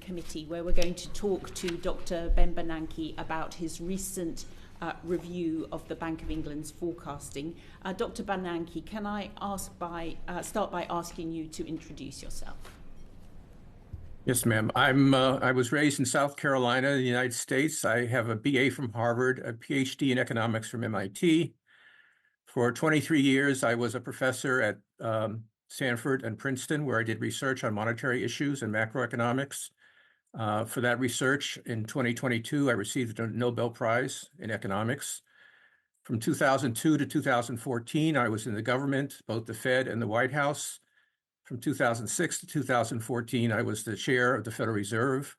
Committee, where we're going to talk to Dr. Ben Bernanke about his recent review of the Bank of England's forecasting. Dr. Bernanke, can I start by asking you to introduce yourself? Yes, ma'am. I was raised in South Carolina, in the United States. I have a BA from Harvard, a PhD in economics from MIT. For 23 years, I was a professor at Stanford and Princeton, where I did research on monetary issues and macroeconomics. For that research, in 2022, I received a Nobel Prize in economics. From 2002 to 2014, I was in the government, both the Fed and the White House. From 2006 to 2014, I was the chair of the Federal Reserve.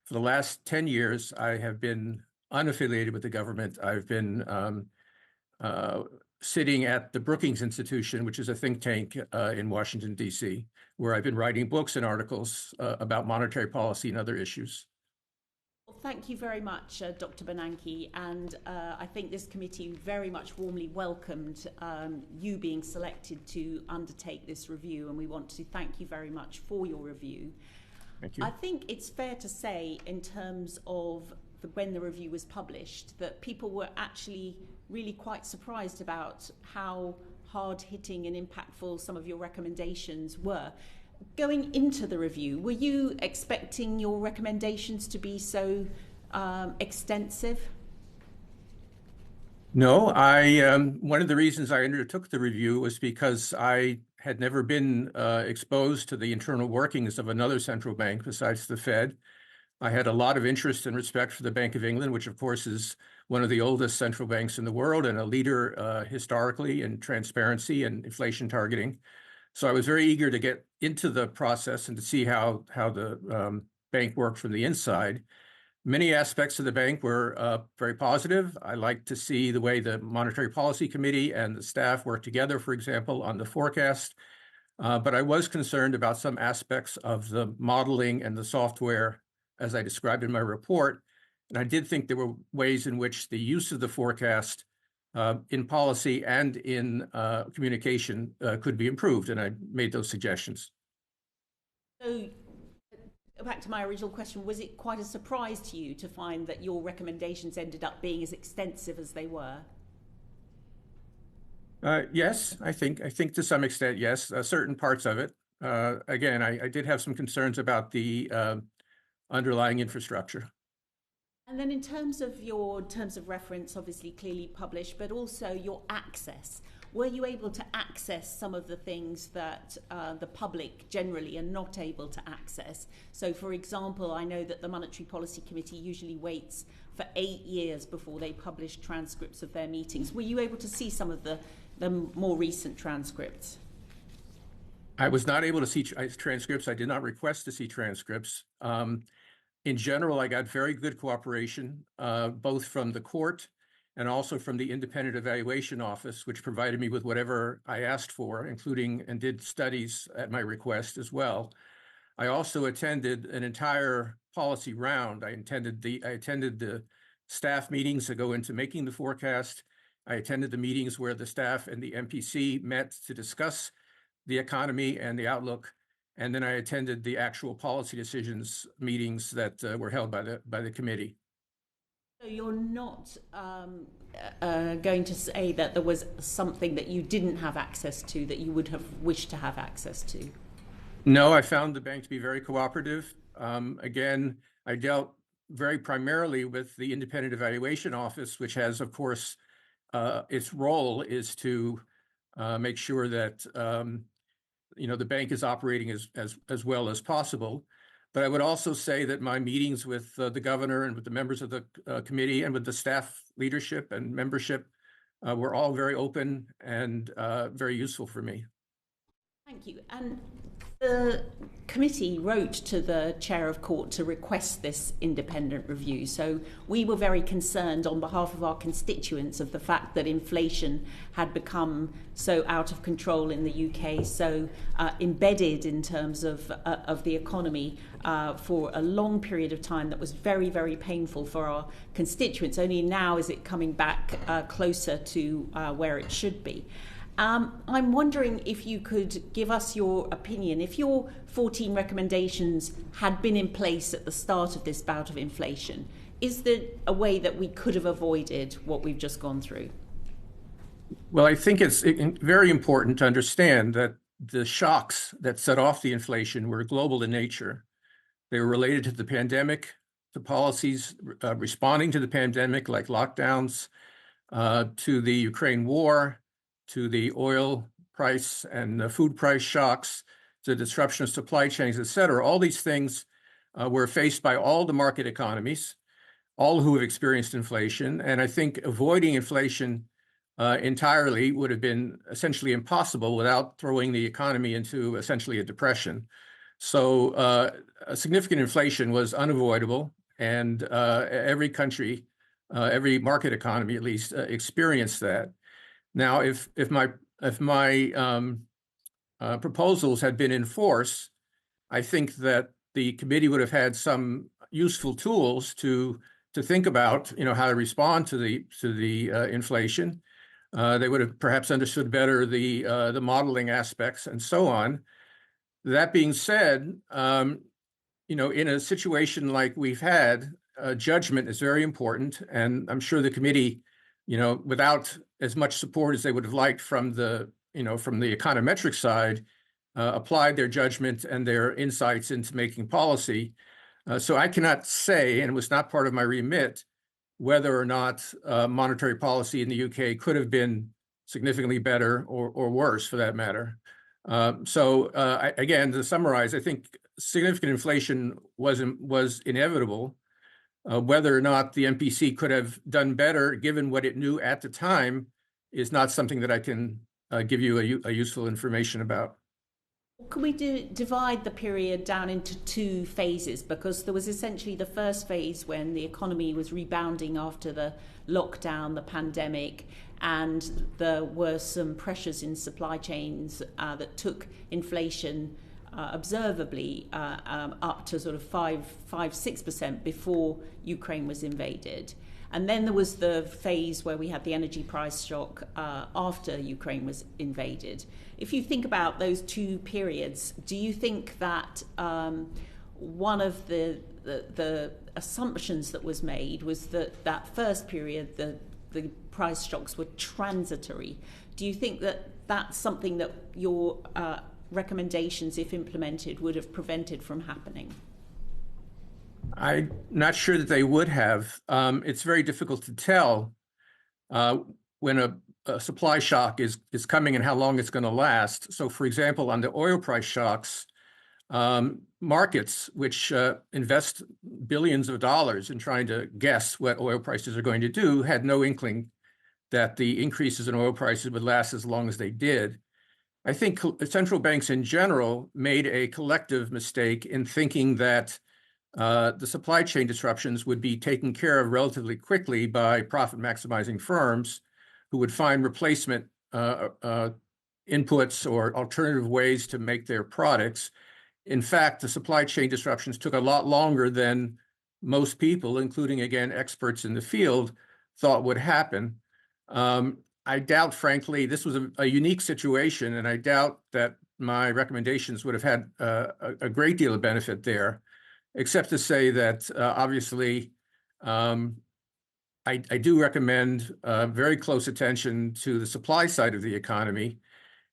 For the last 10 years, I have been unaffiliated with the government. I've been sitting at the Brookings Institution, which is a think tank in Washington, D.C., where I've been writing books and articles about monetary policy and other issues. Well, thank you very much, Dr. Bernanke, and I think this committee very much warmly welcomed you being selected to undertake this review, and we want to thank you very much for your review. Thank you. I think it's fair to say, in terms of when the review was published, that people were actually really quite surprised about how hard-hitting and impactful some of your recommendations were. Going into the review, were you expecting your recommendations to be so extensive? No, one of the reasons I undertook the review was because I had never been exposed to the internal workings of another central bank besides the Fed. I had a lot of interest and respect for the Bank of England, which of course is one of the oldest central banks in the world and a leader historically in transparency and inflation targeting. So I was very eager to get into the process and to see how the bank worked from the inside. Many aspects of the bank were very positive. I like to see the way the Monetary Policy Committee and the staff work together, for example, on the forecast. But I was concerned about some aspects of the modeling and the software, as I described in my report. And I did think there were ways in which the use of the forecast in policy and in communication could be improved, and I made those suggestions. So, back to my original question, was it quite a surprise to you to find that your recommendations ended up being as extensive as they were? Yes, I think to some extent, yes, certain parts of it. Again, I did have some concerns about the underlying infrastructure. And then in terms of your terms of reference, obviously clearly published, but also your access, were you able to access some of the things that the public generally are not able to access? So, for example, I know that the Monetary Policy Committee usually waits for 8 years before they publish transcripts of their meetings. Were you able to see some of the more recent transcripts? I was not able to see transcripts. I did not request to see transcripts. In general, I got very good cooperation, both from the court and also from the Independent Evaluation Office, which provided me with whatever I asked for, including and did studies at my request as well. I also attended an entire policy round. I attended the staff meetings that go into making the forecast. I attended the meetings where the staff and the MPC met to discuss the economy and the outlook. And then I attended the actual policy decisions meetings that were held by the committee. So you're not going to say that there was something that you didn't have access to that you would have wished to have access to? No, I found the bank to be very cooperative. Again, I dealt very primarily with the Independent Evaluation Office, which has, of course, its role is to make sure that the bank is operating as well as possible. But I would also say that my meetings with the governor and with the members of the committee and with the staff leadership and membership were all very open and very useful for me. Thank you. And the committee wrote to the chair of court to request this independent review. So we were very concerned on behalf of our constituents of the fact that inflation had become so out of control in the UK, so embedded in terms of the economy for a long period of time that was very, very painful for our constituents. Only now is it coming back closer to where it should be. I'm wondering if you could give us your opinion. If your 14 recommendations had been in place at the start of this bout of inflation, is there a way that we could have avoided what we've just gone through? Well, I think it's very important to understand that the shocks that set off the inflation were global in nature. They were related to the pandemic, to policies responding to the pandemic, like lockdowns, to the Ukraine war, to the oil price and the food price shocks, to the disruption of supply chains, et cetera. All these things were faced by all the market economies, all who have experienced inflation. And I think avoiding inflation entirely would have been essentially impossible without throwing the economy into essentially a depression. So a significant inflation was unavoidable, and every country, every market economy at least, experienced that. Now, if my proposals had been in force, I think that the committee would have had some useful tools to think about, how to respond to the inflation. They would have perhaps understood better the modeling aspects and so on. That being said, in a situation like we've had, judgment is very important, and I'm sure the committee, without as much support as they would have liked from the econometric side, applied their judgment and their insights into making policy. So I cannot say, and it was not part of my remit, whether or not monetary policy in the UK could have been significantly better or worse, for that matter. Again, to summarize, I think significant inflation was inevitable. Whether or not the MPC could have done better, given what it knew at the time, is not something that I can give you a useful information about. Can we divide the period down into two phases? Because there was essentially the first phase when the economy was rebounding after the lockdown, the pandemic, and there were some pressures in supply chains that took inflation observably up to sort of 5-6% before Ukraine was invaded. And then there was the phase where we had the energy price shock after Ukraine was invaded. If you think about those two periods, do you think that one of the assumptions that was made was that that first period, the price shocks were transitory? Do you think that that's something that your recommendations, if implemented, would have prevented from happening? I'm not sure that they would have. It's very difficult to tell when a supply shock is coming and how long it's going to last. So, for example, on the oil price shocks, markets which invest billions of dollars in trying to guess what oil prices are going to do had no inkling that the increases in oil prices would last as long as they did. I think central banks in general made a collective mistake in thinking that the supply chain disruptions would be taken care of relatively quickly by profit maximizing firms who would find replacement inputs or alternative ways to make their products. In fact, the supply chain disruptions took a lot longer than most people, including, again, experts in the field, thought would happen. I doubt, frankly, this was a unique situation, and I doubt that my recommendations would have had a great deal of benefit there, except to say that obviously I do recommend very close attention to the supply side of the economy.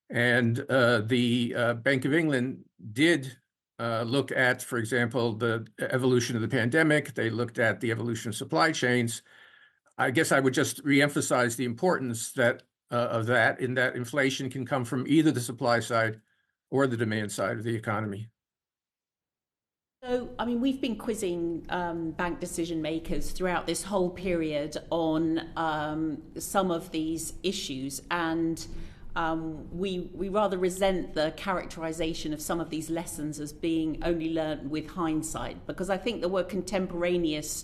And the Bank of England did look at, for example, the evolution of the pandemic. They looked at the evolution of supply chains. I guess I would just reemphasize the importance of that, in that inflation can come from either the supply side or the demand side of the economy. So, I mean, we've been quizzing bank decision makers throughout this whole period on some of these issues, and we rather resent the characterization of some of these lessons as being only learned with hindsight, because I think there were contemporaneous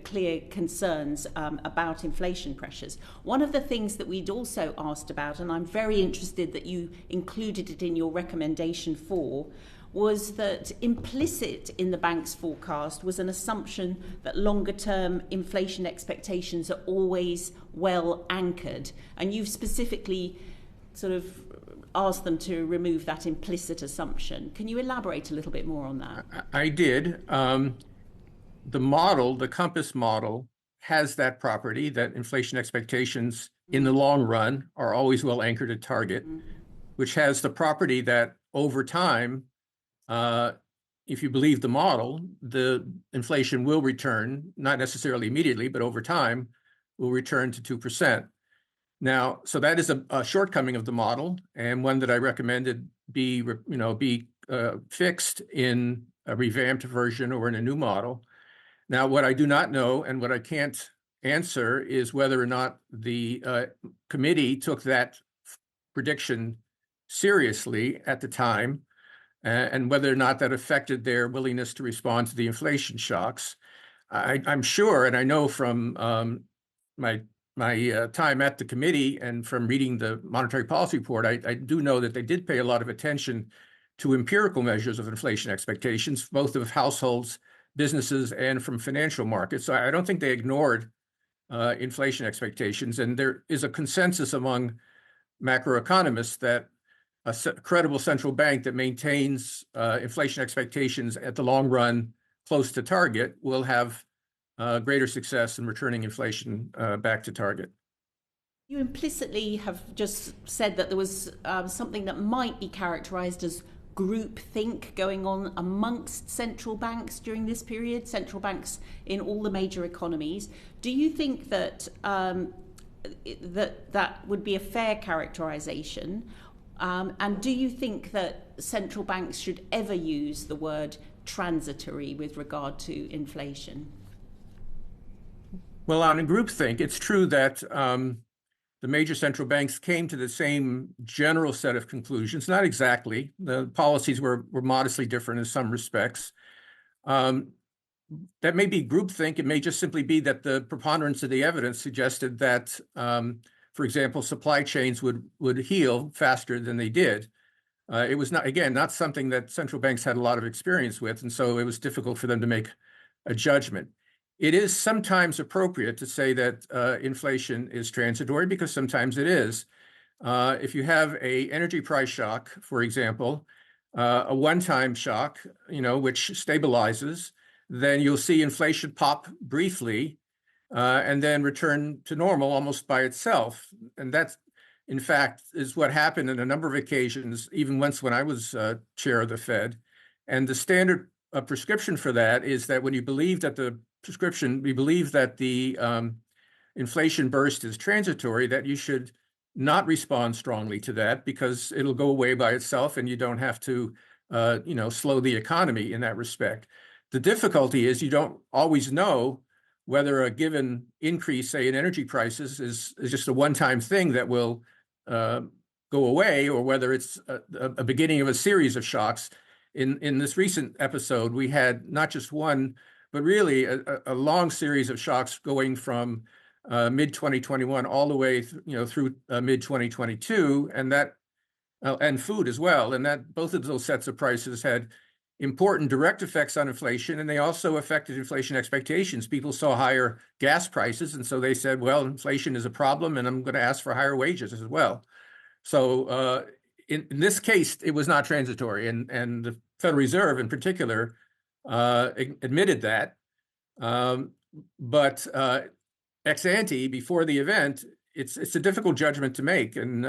clear concerns about inflation pressures. One of the things that we'd also asked about, and I'm very interested that you included it in your recommendation 4, was that implicit in the bank's forecast was an assumption that longer-term inflation expectations are always well anchored. And you've specifically sort of asked them to remove that implicit assumption. Can you elaborate a little bit more on that? I did. The model, the Compass model, has that property that inflation expectations in the long run are always well anchored at target, which has the property that over time, if you believe the model, the inflation will return, not necessarily immediately, but over time, will return to 2%. Now, so that is a shortcoming of the model, and one that I recommended be fixed in a revamped version or in a new model. Now, what I do not know and what I can't answer is whether or not the committee took that prediction seriously at the time, and whether or not that affected their willingness to respond to the inflation shocks. I'm sure, and I know from my time at the committee and from reading the monetary policy report, I do know that they did pay a lot of attention to empirical measures of inflation expectations, both of households, businesses, and from financial markets. So I don't think they ignored inflation expectations. And there is a consensus among macroeconomists that a credible central bank that maintains inflation expectations at the long run close to target will have greater success in returning inflation back to target. You implicitly have just said that there was something that might be characterized as groupthink going on amongst central banks during this period, central banks in all the major economies. Do you think that that would be a fair characterization? And do you think that central banks should ever use the word transitory with regard to inflation? Well, on groupthink, it's true that the major central banks came to the same general set of conclusions, not exactly. The policies were modestly different in some respects. That may be groupthink. It may just simply be that the preponderance of the evidence suggested that, for example, supply chains would heal faster than they did. It was not, again, not something that central banks had a lot of experience with, and so it was difficult for them to make a judgment. It is sometimes appropriate to say that inflation is transitory because sometimes it is. If you have an energy price shock, for example, a one-time shock, which stabilizes, then you'll see inflation pop briefly and then return to normal almost by itself. And that, in fact, is what happened on a number of occasions, even once when I was chair of the Fed. And the standard prescription for that is that when you believe that the inflation burst is transitory, that you should not respond strongly to that because it'll go away by itself and you don't have to, slow the economy in that respect. The difficulty is you don't always know whether a given increase, say, in energy prices is just a one-time thing that will go away, or whether it's a beginning of a series of shocks. In this recent episode, we had not just one, but really a long series of shocks going from mid-2021 all the way through mid-2022, and food as well. And that both of those sets of prices had important direct effects on inflation, and they also affected inflation expectations. People saw higher gas prices, and so they said, well, inflation is a problem, and I'm going to ask for higher wages as well. So in this case, it was not transitory, and the Federal Reserve in particular admitted that. But ex ante, before the event, it's a difficult judgment to make, and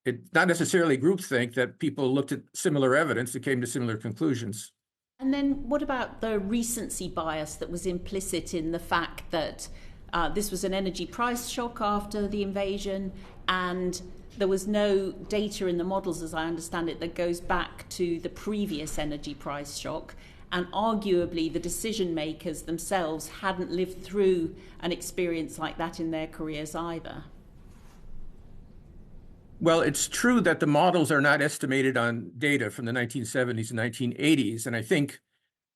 it's not necessarily groupthink that people looked at similar evidence and came to similar conclusions. And then what about the recency bias that was implicit in the fact that this was an energy price shock after the invasion, and there was no data in the models, as I understand it, that goes back to the previous energy price shock, and arguably the decision makers themselves hadn't lived through an experience like that in their careers either? Well, it's true that the models are not estimated on data from the 1970s and 1980s, and I think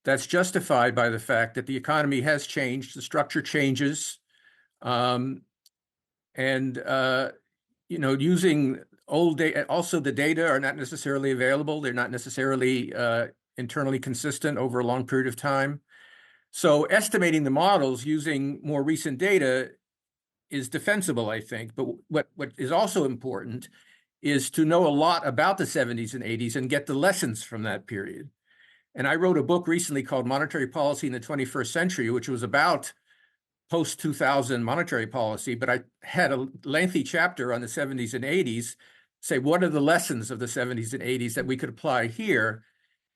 that's justified by the fact that the economy has changed, the structure changes, using old data. Also, the data are not necessarily available. They're not necessarily internally consistent over a long period of time. So estimating the models using more recent data is defensible, I think. But what is also important is to know a lot about the 70s and 80s and get the lessons from that period. And I wrote a book recently called Monetary Policy in the 21st Century, which was about post-2000 monetary policy, but I had a lengthy chapter on the 70s and 80s, say, what are the lessons of the 70s and 80s that we could apply here?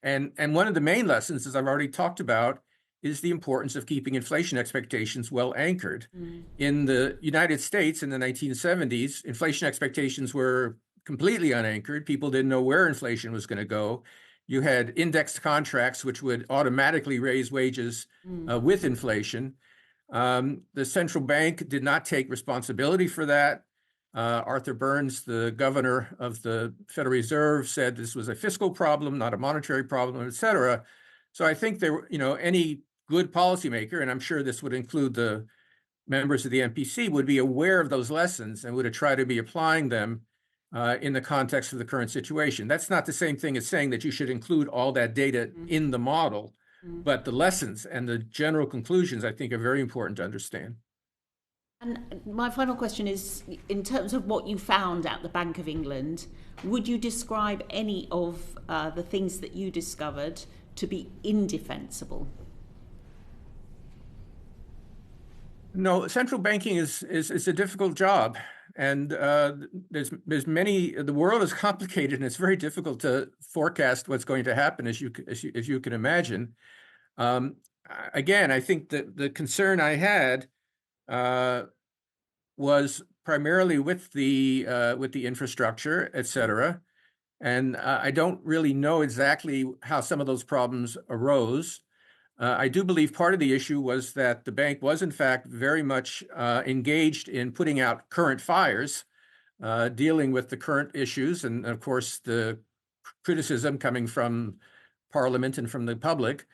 And one of the main lessons, as I've already talked about, is the importance of keeping inflation expectations well anchored. In the United States in the 1970s, inflation expectations were completely unanchored. People didn't know where inflation was going to go. You had indexed contracts, which would automatically raise wages with inflation. The central bank did not take responsibility for that. Arthur Burns, the governor of the Federal Reserve, said this was a fiscal problem, not a monetary problem, et cetera. So I think there were, any good policymaker, and I'm sure this would include the members of the MPC, would be aware of those lessons and would try to be applying them in the context of the current situation. That's not the same thing as saying that you should include all that data in the model, but the lessons and the general conclusions, I think, are very important to understand. And my final question is, in terms of what you found at the Bank of England, would you describe any of the things that you discovered to be indefensible? No, central banking is a difficult job, and there's many. The world is complicated, and it's very difficult to forecast what's going to happen, as you can imagine. Again, I think that the concern I had was primarily with the infrastructure, et cetera, and I don't really know exactly how some of those problems arose. I do believe part of the issue was that the bank was, in fact, very much engaged in putting out current fires, dealing with the current issues, and of course the criticism coming from Parliament and from the public.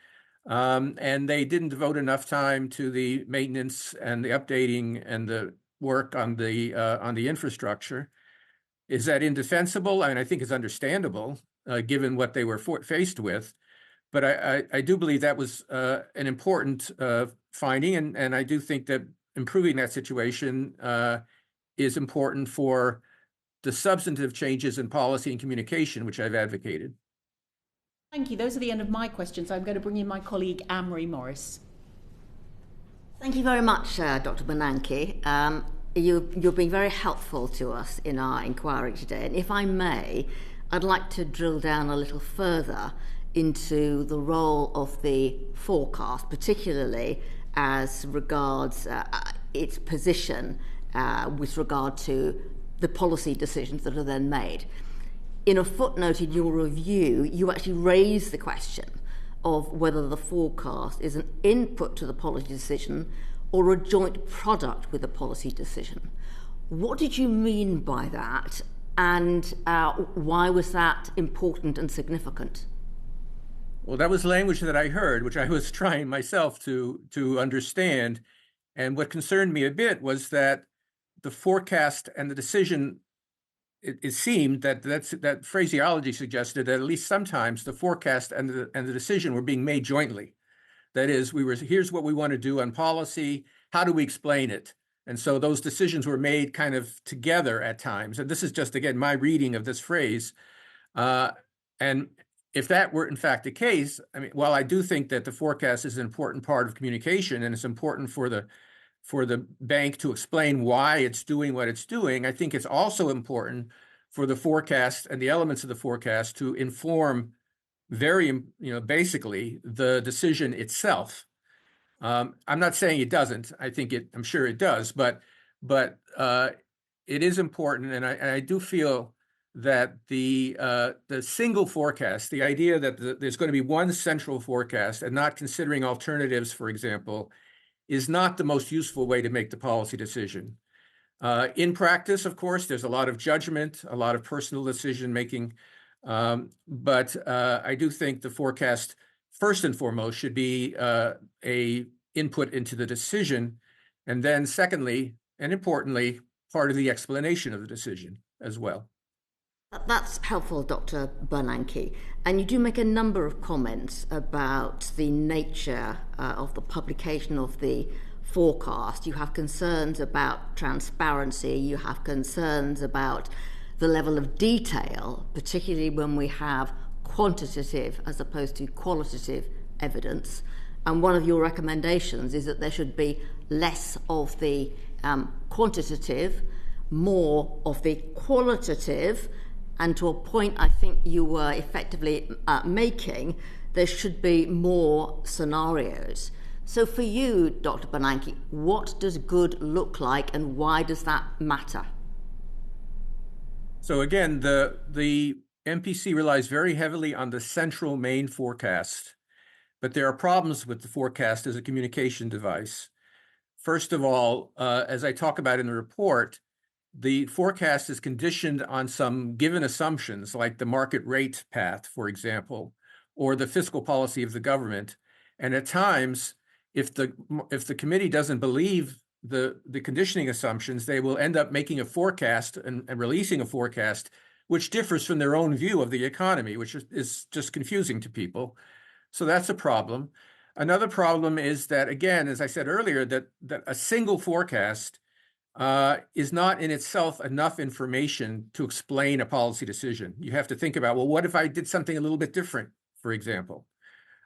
And they didn't devote enough time to the maintenance and the updating and the work on the infrastructure. Is that indefensible? I mean, I think it's understandable given what they were faced with. But I do believe that was an important finding, and I do think that improving that situation is important for the substantive changes in policy and communication, which I've advocated. Thank you. Those are the end of my questions. I'm going to bring in my colleague, Anne-Marie Morris. Thank you very much, Dr. Bernanke. You're being very helpful to us in our inquiry today. And if I may, I'd like to drill down a little further into the role of the forecast, particularly as regards its position with regard to the policy decisions that are then made. In a footnote in your review, you actually raise the question of whether the forecast is an input to the policy decision or a joint product with a policy decision. What did you mean by that, and why was that important and significant? Well, that was language that I heard, which I was trying myself to understand. And what concerned me a bit was that the forecast and the decision, it seemed that phraseology suggested that at least sometimes the forecast and the decision were being made jointly. That is, here's what we want to do on policy. How do we explain it? And so those decisions were made kind of together at times. And this is just, again, my reading of this phrase. And if that were in fact the case, I mean, while I do think that the forecast is an important part of communication and it's important for the bank to explain why it's doing what it's doing, I think it's also important for the forecast and the elements of the forecast to inform basically the decision itself. I'm not saying it doesn't. I'm sure it does, but it is important, and I do feel that the single forecast, the idea that there's going to be one central forecast and not considering alternatives, for example, is not the most useful way to make the policy decision. In practice, of course, there's a lot of judgment, a lot of personal decision making, but I do think the forecast, first and foremost, should be a input into the decision, and then secondly, and importantly, part of the explanation of the decision as well. That's helpful, Dr. Bernanke. And you do make a number of comments about the nature of the publication of the forecast, you have concerns about transparency, you have concerns about the level of detail, particularly when we have quantitative as opposed to qualitative evidence. And one of your recommendations is that there should be less of the quantitative, more of the qualitative, and to a point I think you were effectively making, there should be more scenarios. So for you, Dr. Bernanke, what does good look like and why does that matter? So again, the MPC relies very heavily on the central main forecast, but there are problems with the forecast as a communication device. First of all, as I talk about in the report, the forecast is conditioned on some given assumptions, like the market rate path, for example, or the fiscal policy of the government. And at times, if the committee doesn't believe the conditioning assumptions, they will end up making a forecast and releasing a forecast which differs from their own view of the economy, which is just confusing to people. So that's a problem. Another problem is that, again, as I said earlier, that a single forecast is not in itself enough information to explain a policy decision. You have to think about, well, what if I did something a little bit different, for example?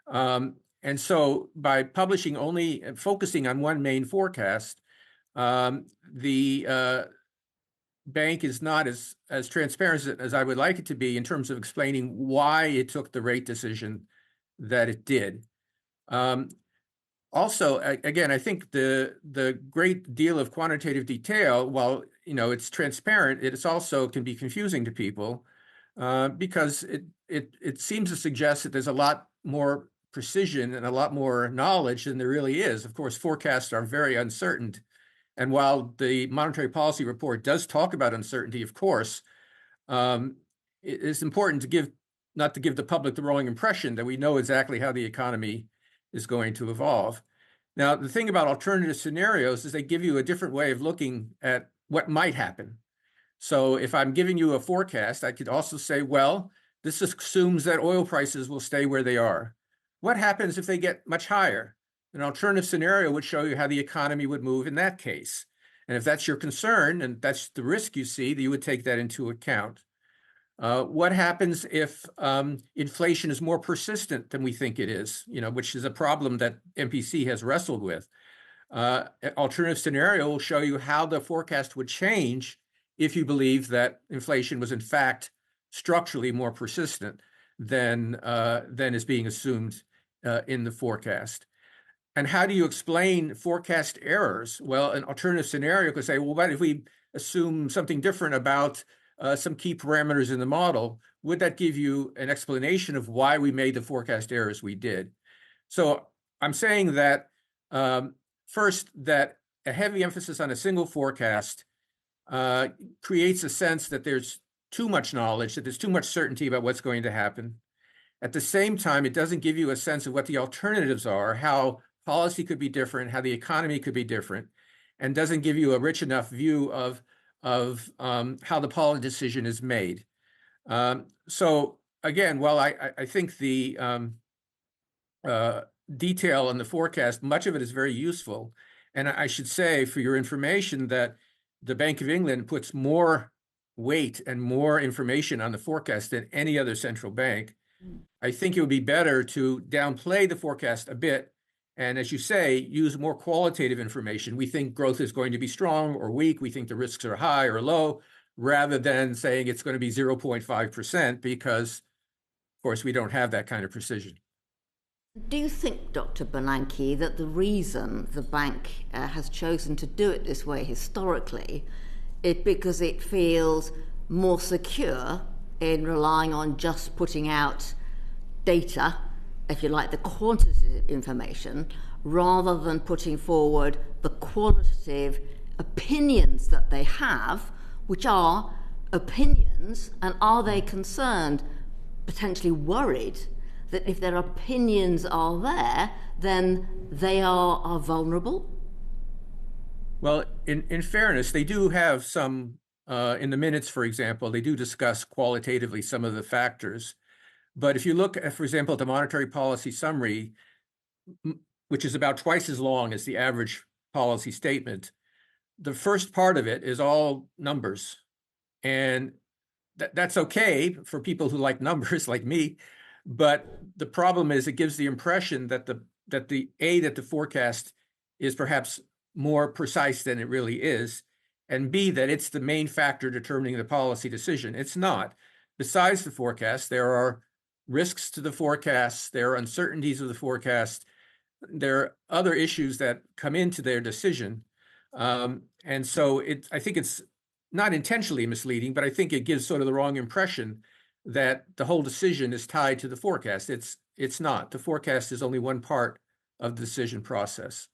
And so by publishing only and focusing on one main forecast, the bank is not as transparent as I would like it to be in terms of explaining why it took the rate decision that it did. Also, again, I think the great deal of quantitative detail, while it's transparent, it also can be confusing to people because it seems to suggest that there's a lot more precision and a lot more knowledge than there really is. Of course, forecasts are very uncertain. And while the monetary policy report does talk about uncertainty, of course, it's important not to give the public the wrong impression that we know exactly how the economy is going to evolve. Now, the thing about alternative scenarios is they give you a different way of looking at what might happen. So if I'm giving you a forecast, I could also say, well, this assumes that oil prices will stay where they are. What happens if they get much higher? An alternative scenario would show you how the economy would move in that case. And if that's your concern and that's the risk you see, you would take that into account. What happens if inflation is more persistent than we think it is, which is a problem that MPC has wrestled with? An alternative scenario will show you how the forecast would change if you believe that inflation was in fact structurally more persistent than is being assumed in the forecast. And how do you explain forecast errors? Well, an alternative scenario could say, well, what if we assume something different about some key parameters in the model? Would that give you an explanation of why we made the forecast errors we did? So I'm saying that first, that a heavy emphasis on a single forecast creates a sense that there's too much knowledge, that there's too much certainty about what's going to happen. At the same time, it doesn't give you a sense of what the alternatives are, how policy could be different, how the economy could be different, and doesn't give you a rich enough view of how the policy decision is made. So again, while I think the detail on the forecast, much of it is very useful. And I should say, for your information, that the Bank of England puts more weight and more information on the forecast than any other central bank. I think it would be better to downplay the forecast a bit and, as you say, use more qualitative information. We think growth is going to be strong or weak. We think the risks are high or low, rather than saying it's going to be 0.5%, because, of course, we don't have that kind of precision. Do you think, Dr. Bernanke, that the reason the bank has chosen to do it this way historically is because it feels more secure in relying on just putting out data, if you like, the quantitative information, rather than putting forward the qualitative opinions that they have, which are opinions, and are they concerned, potentially worried, that if their opinions are there, then they are vulnerable? Well, in fairness, they do have some, in the minutes, for example, they do discuss qualitatively some of the factors. But if you look at, for example, at the monetary policy summary, which is about twice as long as the average policy statement, the first part of it is all numbers. And that's okay for people who like numbers like me. But the problem is it gives the impression that the forecast is perhaps more precise than it really is, and B, that it's the main factor determining the policy decision. It's not. Besides the forecast, there are risks to the forecast, there are uncertainties of the forecast, there are other issues that come into their decision. And so I think it's not intentionally misleading, but I think it gives sort of the wrong impression that the whole decision is tied to the forecast. It's not. The forecast is only one part of the decision process.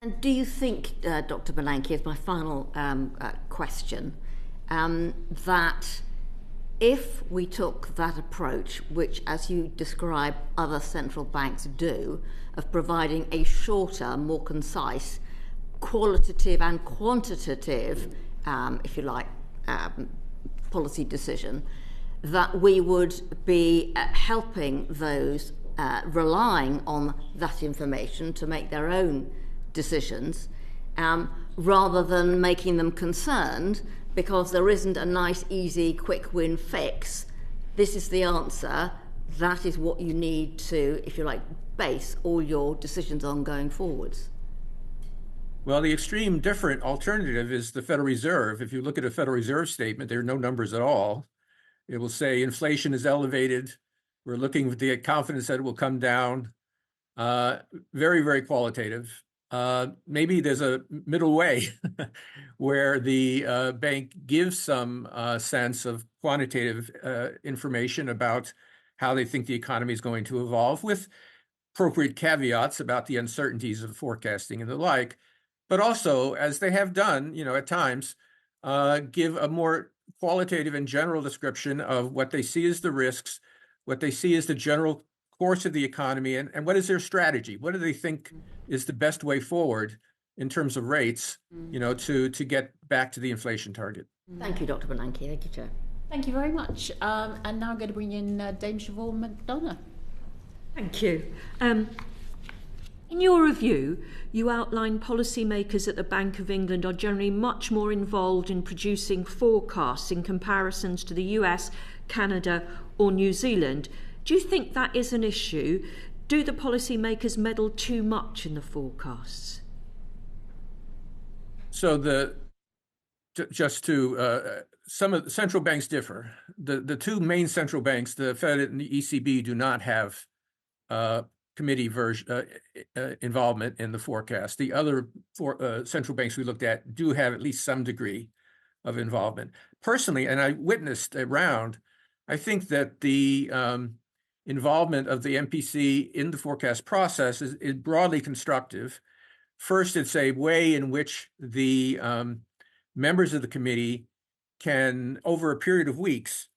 And do you think, Dr. Bernanke, as my final question, that if we took that approach, which, as you describe, other central banks do, of providing a shorter, more concise, qualitative and quantitative, if you like, policy decision, that we would be helping those relying on that information to make their own decisions, rather than making them concerned because there isn't a nice, easy, quick win fix. This is the answer. That is what you need to, if you like, base all your decisions on going forwards. Well, the extreme different alternative is the Federal Reserve. If you look at a Federal Reserve statement, there are no numbers at all. It will say inflation is elevated. We're looking with the confidence that it will come down. Very, very qualitative. Maybe there's a middle way where the bank gives some sense of quantitative information about how they think the economy is going to evolve, with appropriate caveats about the uncertainties of forecasting and the like, but also, as they have done, at times, give a more qualitative and general description of what they see as the risks, what they see as the general course of the economy, and what is their strategy? What do they think is the best way forward in terms of rates, to get back to the inflation target? Thank you, Dr. Bernanke. Thank you, Chair. Thank you very much. And now I'm going to bring in Dame Siobhan McDonough. Thank you. In your review, you outline policymakers at the Bank of England are generally much more involved in producing forecasts in comparisons to the US, Canada, or New Zealand. Do you think that is an issue? Do the policymakers meddle too much in the forecasts? So some of the central banks differ. The two main central banks, the Fed and the ECB, do not have committee involvement in the forecast. The other central banks we looked at do have at least some degree of involvement. Personally, and I witnessed a round, I think that the involvement of the MPC in the forecast process is broadly constructive. First, it's a way in which the members of the committee can, over a period of weeks,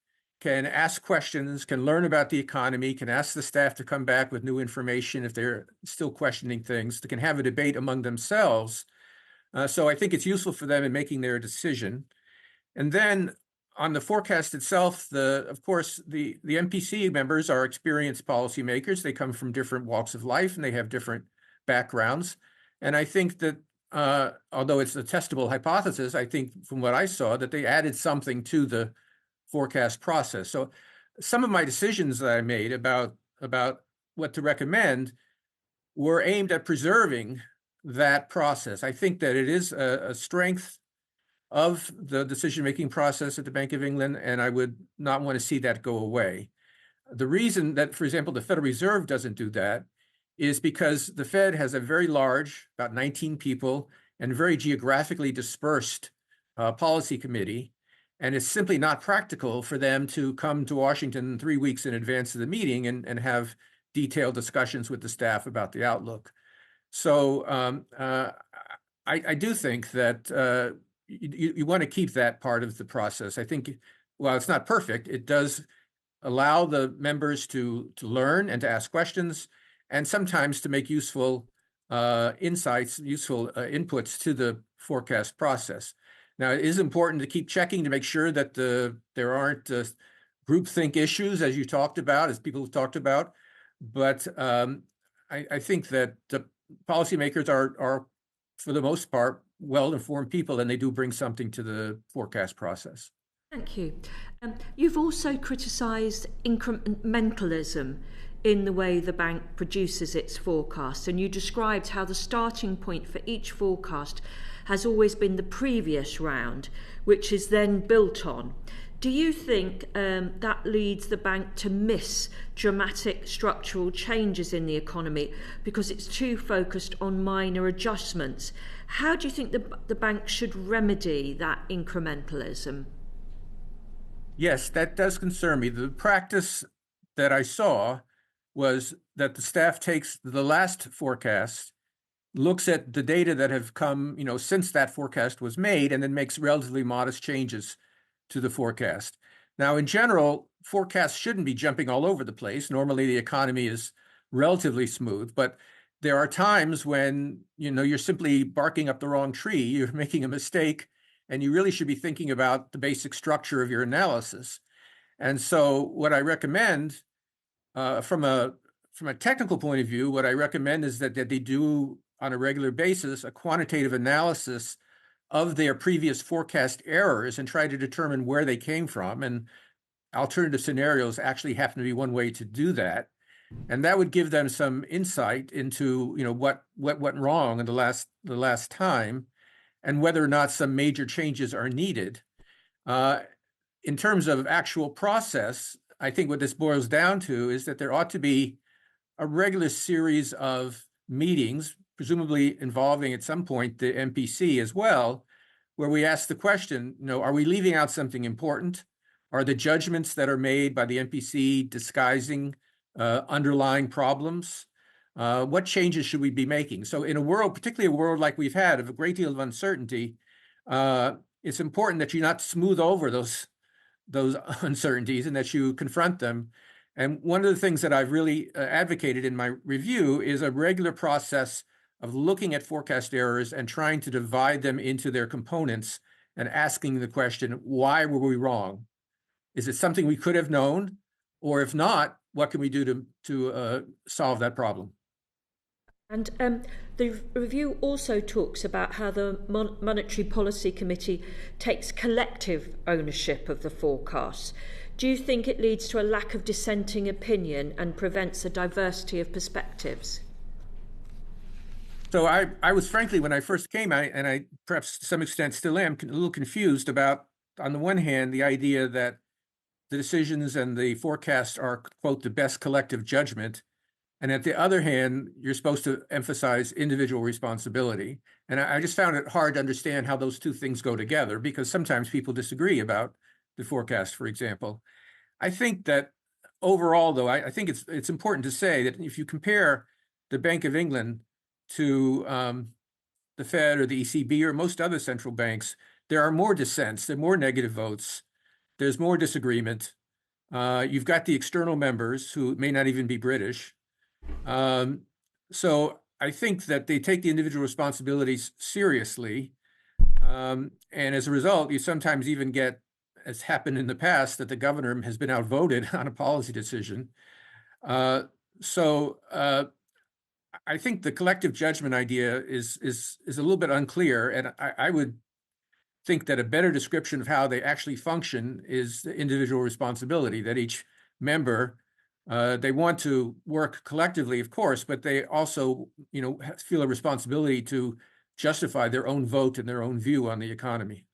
can ask questions, can learn about the economy, can ask the staff to come back with new information if they're still questioning things. They can have a debate among themselves. So I think it's useful for them in making their decision. And then on the forecast itself, of course, the MPC members are experienced policymakers. They come from different walks of life and they have different backgrounds. And I think that although it's a testable hypothesis, I think from what I saw that they added something to the forecast process. So some of my decisions that I made about what to recommend were aimed at preserving that process. I think that it is a strength of the decision-making process at the Bank of England, and I would not want to see that go away. The reason that, for example, the Federal Reserve doesn't do that is because the Fed has a very large, about 19 people, and very geographically dispersed policy committee, and it's simply not practical for them to come to Washington 3 weeks in advance of the meeting and have detailed discussions with the staff about the outlook. So I do think that you want to keep that part of the process. I think, while it's not perfect, it does allow the members to learn and to ask questions, and sometimes to make useful insights, useful inputs to the forecast process. Now, it is important to keep checking to make sure that there aren't groupthink issues, as you talked about, as people have talked about. But I think that policymakers are, for the most part, well-informed people, and they do bring something to the forecast process. Thank you. You've also criticised incrementalism in the way the bank produces its forecasts, and you described how the starting point for each forecast has always been the previous round, which is then built on. Do you think that leads the bank to miss dramatic structural changes in the economy because it's too focused on minor adjustments? How do you think the bank should remedy that incrementalism? Yes, that does concern me. The practice that I saw was that the staff takes the last forecast, looks at the data that have come, since that forecast was made, and then makes relatively modest changes to the forecast. Now, in general, forecasts shouldn't be jumping all over the place. Normally, the economy is relatively smooth, but there are times when, you're simply barking up the wrong tree, you're making a mistake, and you really should be thinking about the basic structure of your analysis. And so what I recommend from a technical point of view, what I recommend is that they do on a regular basis a quantitative analysis of their previous forecast errors and try to determine where they came from. And alternative scenarios actually happen to be one way to do that. And that would give them some insight into, what went wrong in the last time, and whether or not some major changes are needed. In terms of actual process, I think what this boils down to is that there ought to be a regular series of meetings, presumably involving at some point the MPC as well, where we ask the question, are we leaving out something important? Are the judgments that are made by the MPC disguising underlying problems? What changes should we be making? So in a world, particularly a world like we've had of a great deal of uncertainty, it's important that you not smooth over those uncertainties and that you confront them. And one of the things that I've really advocated in my review is a regular process of looking at forecast errors and trying to divide them into their components and asking the question, why were we wrong? Is it something we could have known? Or if not, what can we do to solve that problem? And the review also talks about how the Monetary Policy Committee takes collective ownership of the forecasts. Do you think it leads to a lack of dissenting opinion and prevents a diversity of perspectives? So I was frankly, when I first came, and I perhaps to some extent still am, a little confused about, on the one hand, the idea that the decisions and the forecasts are, quote, the best collective judgment. And at the other hand, you're supposed to emphasize individual responsibility. And I just found it hard to understand how those two things go together, because sometimes people disagree about the forecast, for example. I think that overall, though, I think it's important to say that if you compare the Bank of England to the Fed or the ECB or most other central banks, there are more dissents, there are more negative votes, there's more disagreement. You've got the external members who may not even be British. So I think that they take the individual responsibilities seriously. And as a result, you sometimes even get, as happened in the past, that the governor has been outvoted on a policy decision. So I think the collective judgment idea is a little bit unclear. And I would think that a better description of how they actually function is the individual responsibility, that each member, they want to work collectively, of course, but they also, feel a responsibility to justify their own vote and their own view on the economy.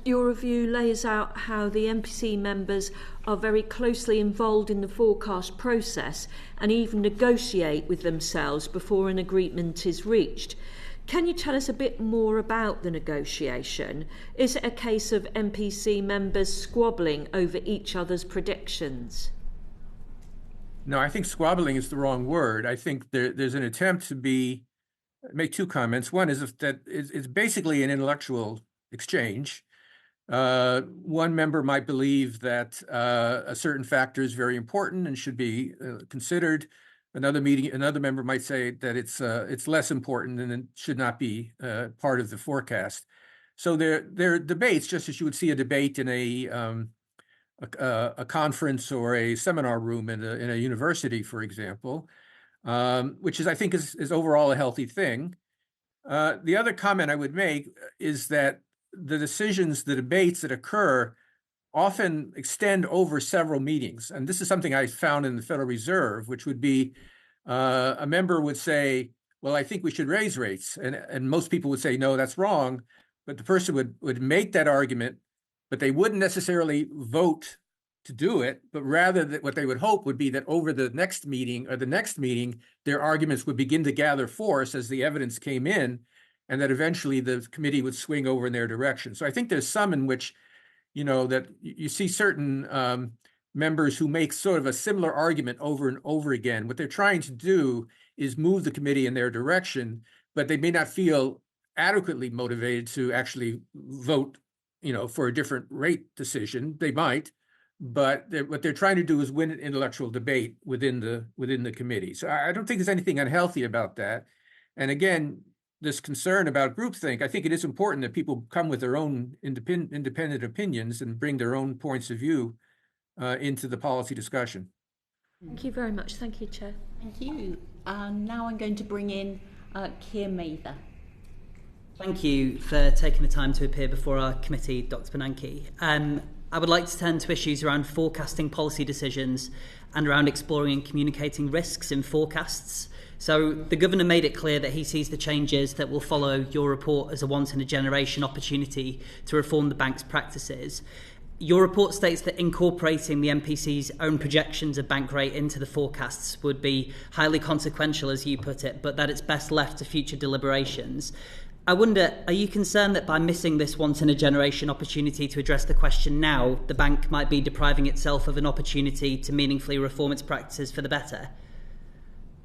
Your review lays out how the MPC members are very closely involved in the forecast process and even negotiate with themselves before an agreement is reached. Can you tell us a bit more about the negotiation? Is it a case of MPC members squabbling over each other's predictions? No, I think squabbling is the wrong word. I think there's an attempt to make two comments. One is that it's basically an intellectual exchange. One member might believe that a certain factor is very important and should be considered. Another member might say that it's less important and it should not be part of the forecast. So there are debates, just as you would see a debate in a conference or a seminar room in a university, for example. which is, I think, is overall a healthy thing. The other comment I would make is that the decisions, the debates that occur often extend over several meetings. And this is something I found in the Federal Reserve, which would be a member would say, well, I think we should raise rates. And most people would say, no, that's wrong. But the person would make that argument, but they wouldn't necessarily vote to do it, but rather that what they would hope would be that over the next meeting or the next meeting, their arguments would begin to gather force as the evidence came in, and that eventually the committee would swing over in their direction. So I think there's some in which, that you see certain members who make sort of a similar argument over and over again. What they're trying to do is move the committee in their direction, but they may not feel adequately motivated to actually vote, for a different rate decision. They might, but what they're trying to do is win an intellectual debate within the committee. So I don't think there's anything unhealthy about that. And again, this concern about groupthink, I think it is important that people come with their own independent opinions and bring their own points of view into the policy discussion. Thank you very much. Thank you, Chair. Thank you. Now I'm going to bring in Keir Mather. Thank you for taking the time to appear before our committee, Dr. Bernanke. I would like to turn to issues around forecasting policy decisions and around exploring and communicating risks in forecasts. So the Governor made it clear that he sees the changes that will follow your report as a once-in-a-generation opportunity to reform the bank's practices. Your report states that incorporating the MPC's own projections of bank rate into the forecasts would be highly consequential, as you put it, but that it's best left to future deliberations. I wonder, are you concerned that by missing this once-in-a-generation opportunity to address the question now, the bank might be depriving itself of an opportunity to meaningfully reform its practices for the better?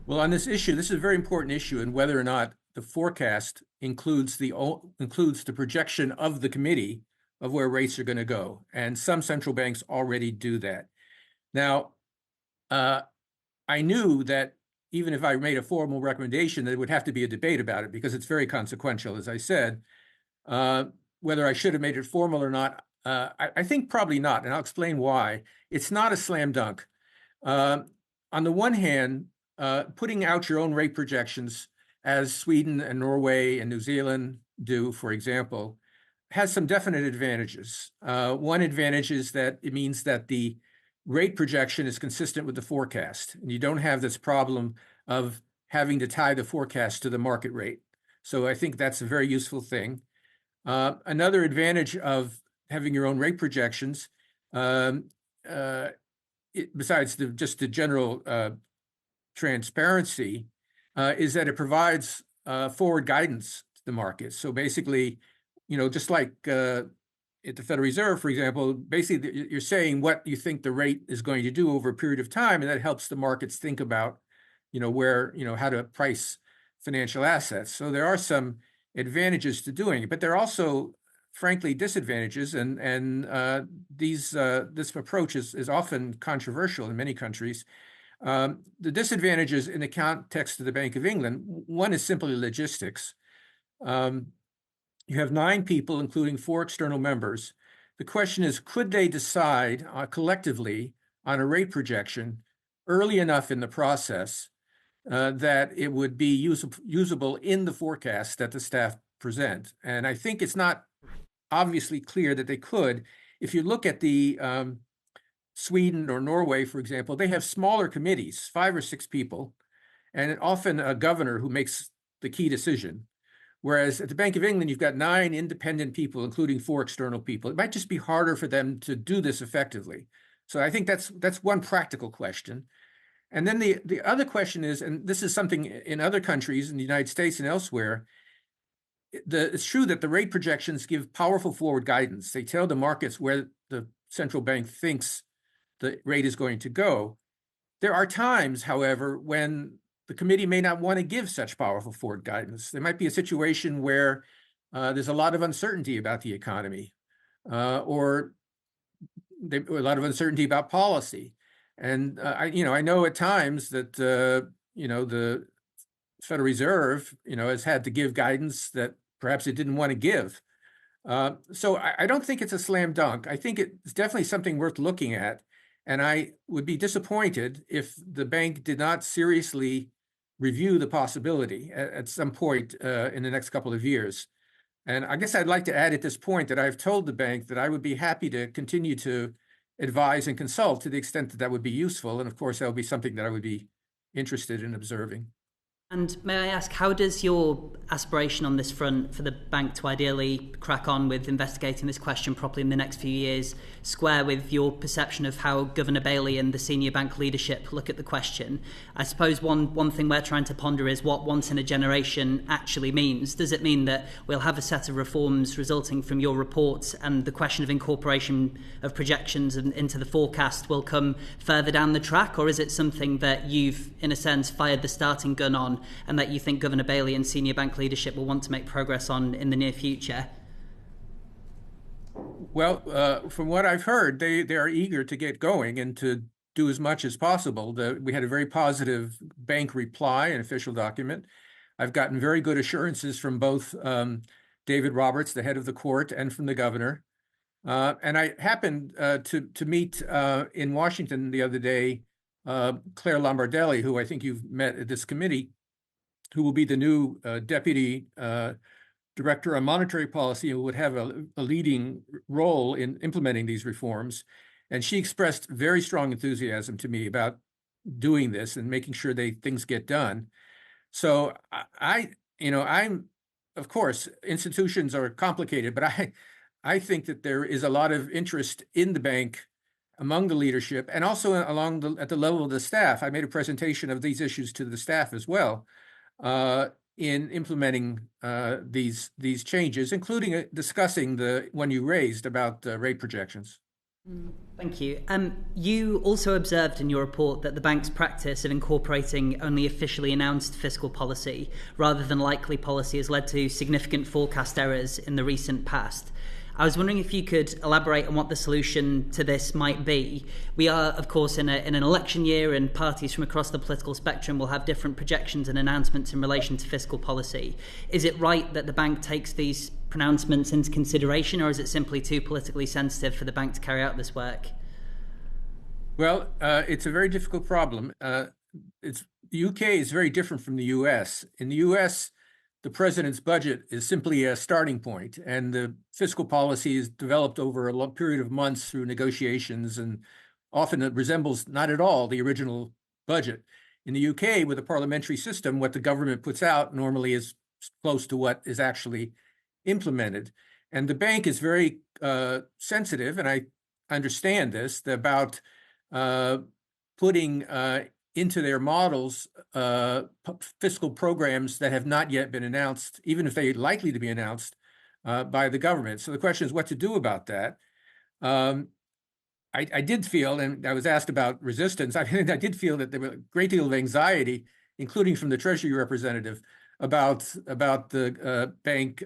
Well, on this issue, this is a very important issue, and whether or not the forecast includes the projection of the committee of where rates are going to go. And some central banks already do that. Now, I knew that even if I made a formal recommendation, there would have to be a debate about it because it's very consequential, as I said. Whether I should have made it formal or not, I think probably not, and I'll explain why. It's not a slam dunk. On the one hand, putting out your own rate projections, as Sweden and Norway and New Zealand do, for example, has some definite advantages. One advantage is that it means that the rate projection is consistent with the forecast, and you don't have this problem of having to tie the forecast to the market rate. So I think that's a very useful thing. Another advantage of having your own rate projections, besides just the general transparency, is that it provides forward guidance to the market. So basically, just like at the Federal Reserve, for example, basically you're saying what you think the rate is going to do over a period of time, and that helps the markets think about, where, how to price financial assets. So there are some advantages to doing it, but there are also, frankly, disadvantages, and this approach is often controversial in many countries. The disadvantages in the context of the Bank of England, one is simply logistics. You have 9 people, including 4 external members. The question is, could they decide collectively on a rate projection early enough in the process that it would be usable in the forecast that the staff present? And I think it's not obviously clear that they could. If you look at the Sweden or Norway, for example, they have smaller committees, 5 or 6 people, and often a governor who makes the key decision. Whereas at the Bank of England, you've got 9 independent people, including 4 external people. It might just be harder for them to do this effectively. So I think that's one practical question. And then the other question is, and this is something in other countries, in the United States and elsewhere, it's true that the rate projections give powerful forward guidance. They tell the markets where the central bank thinks the rate is going to go. There are times, however, when the committee may not want to give such powerful forward guidance. There might be a situation where there's a lot of uncertainty about the economy, or a lot of uncertainty about policy. And I know at times that the Federal Reserve has had to give guidance that perhaps it didn't want to give. So I don't think it's a slam dunk. I think it's definitely something worth looking at. And I would be disappointed if the bank did not seriously review the possibility at some point in the next couple of years. And I guess I'd like to add at this point that I've told the bank that I would be happy to continue to advise and consult to the extent that that would be useful. And of course, that would be something that I would be interested in observing. And may I ask, how does your aspiration on this front for the bank to ideally crack on with investigating this question properly in the next few years square with your perception of how Governor Bailey and the senior bank leadership look at the question? I suppose one thing we're trying to ponder is what once in a generation actually means. Does it mean that we'll have a set of reforms resulting from your reports and the question of incorporation of projections into the forecast will come further down the track? Or is it something that you've, in a sense, fired the starting gun on, and that you think Governor Bailey and senior bank leadership will want to make progress on in the near future? Well, from what I've heard, they are eager to get going and to do as much as possible. We had a very positive bank reply, an official document. I've gotten very good assurances from both David Roberts, the head of the court, and from the governor. And I happened to meet in Washington the other day Claire Lombardelli, who I think you've met at this committee, who will be the new deputy director on monetary policy and would have a leading role in implementing these reforms. And she expressed very strong enthusiasm to me about doing this and making sure things get done. So I'm, of course, institutions are complicated, but I think that there is a lot of interest in the bank among the leadership and also at the level of the staff. I made a presentation of these issues to the staff as well in implementing these changes, including discussing the one you raised about rate projections. Thank you. You also observed in your report that the bank's practice of incorporating only officially announced fiscal policy rather than likely policy has led to significant forecast errors in the recent past. I was wondering if you could elaborate on what the solution to this might be. We are, of course, in an election year, and parties from across the political spectrum will have different projections and announcements in relation to fiscal policy. Is it right that the bank takes these pronouncements into consideration, or is it simply too politically sensitive for the bank to carry out this work? Well, it's a very difficult problem. The UK is very different from the US. In the US, the president's budget is simply a starting point, and the fiscal policy is developed over a long period of months through negotiations, and often it resembles not at all the original budget. In the UK, with a parliamentary system, what the government puts out normally is close to what is actually implemented. And the bank is very sensitive, and I understand this, about putting into their models fiscal programs that have not yet been announced, even if they're likely to be announced by the government. So the question is what to do about that. I did feel, and I was asked about resistance, I did feel that there was a great deal of anxiety, including from the Treasury representative, about the bank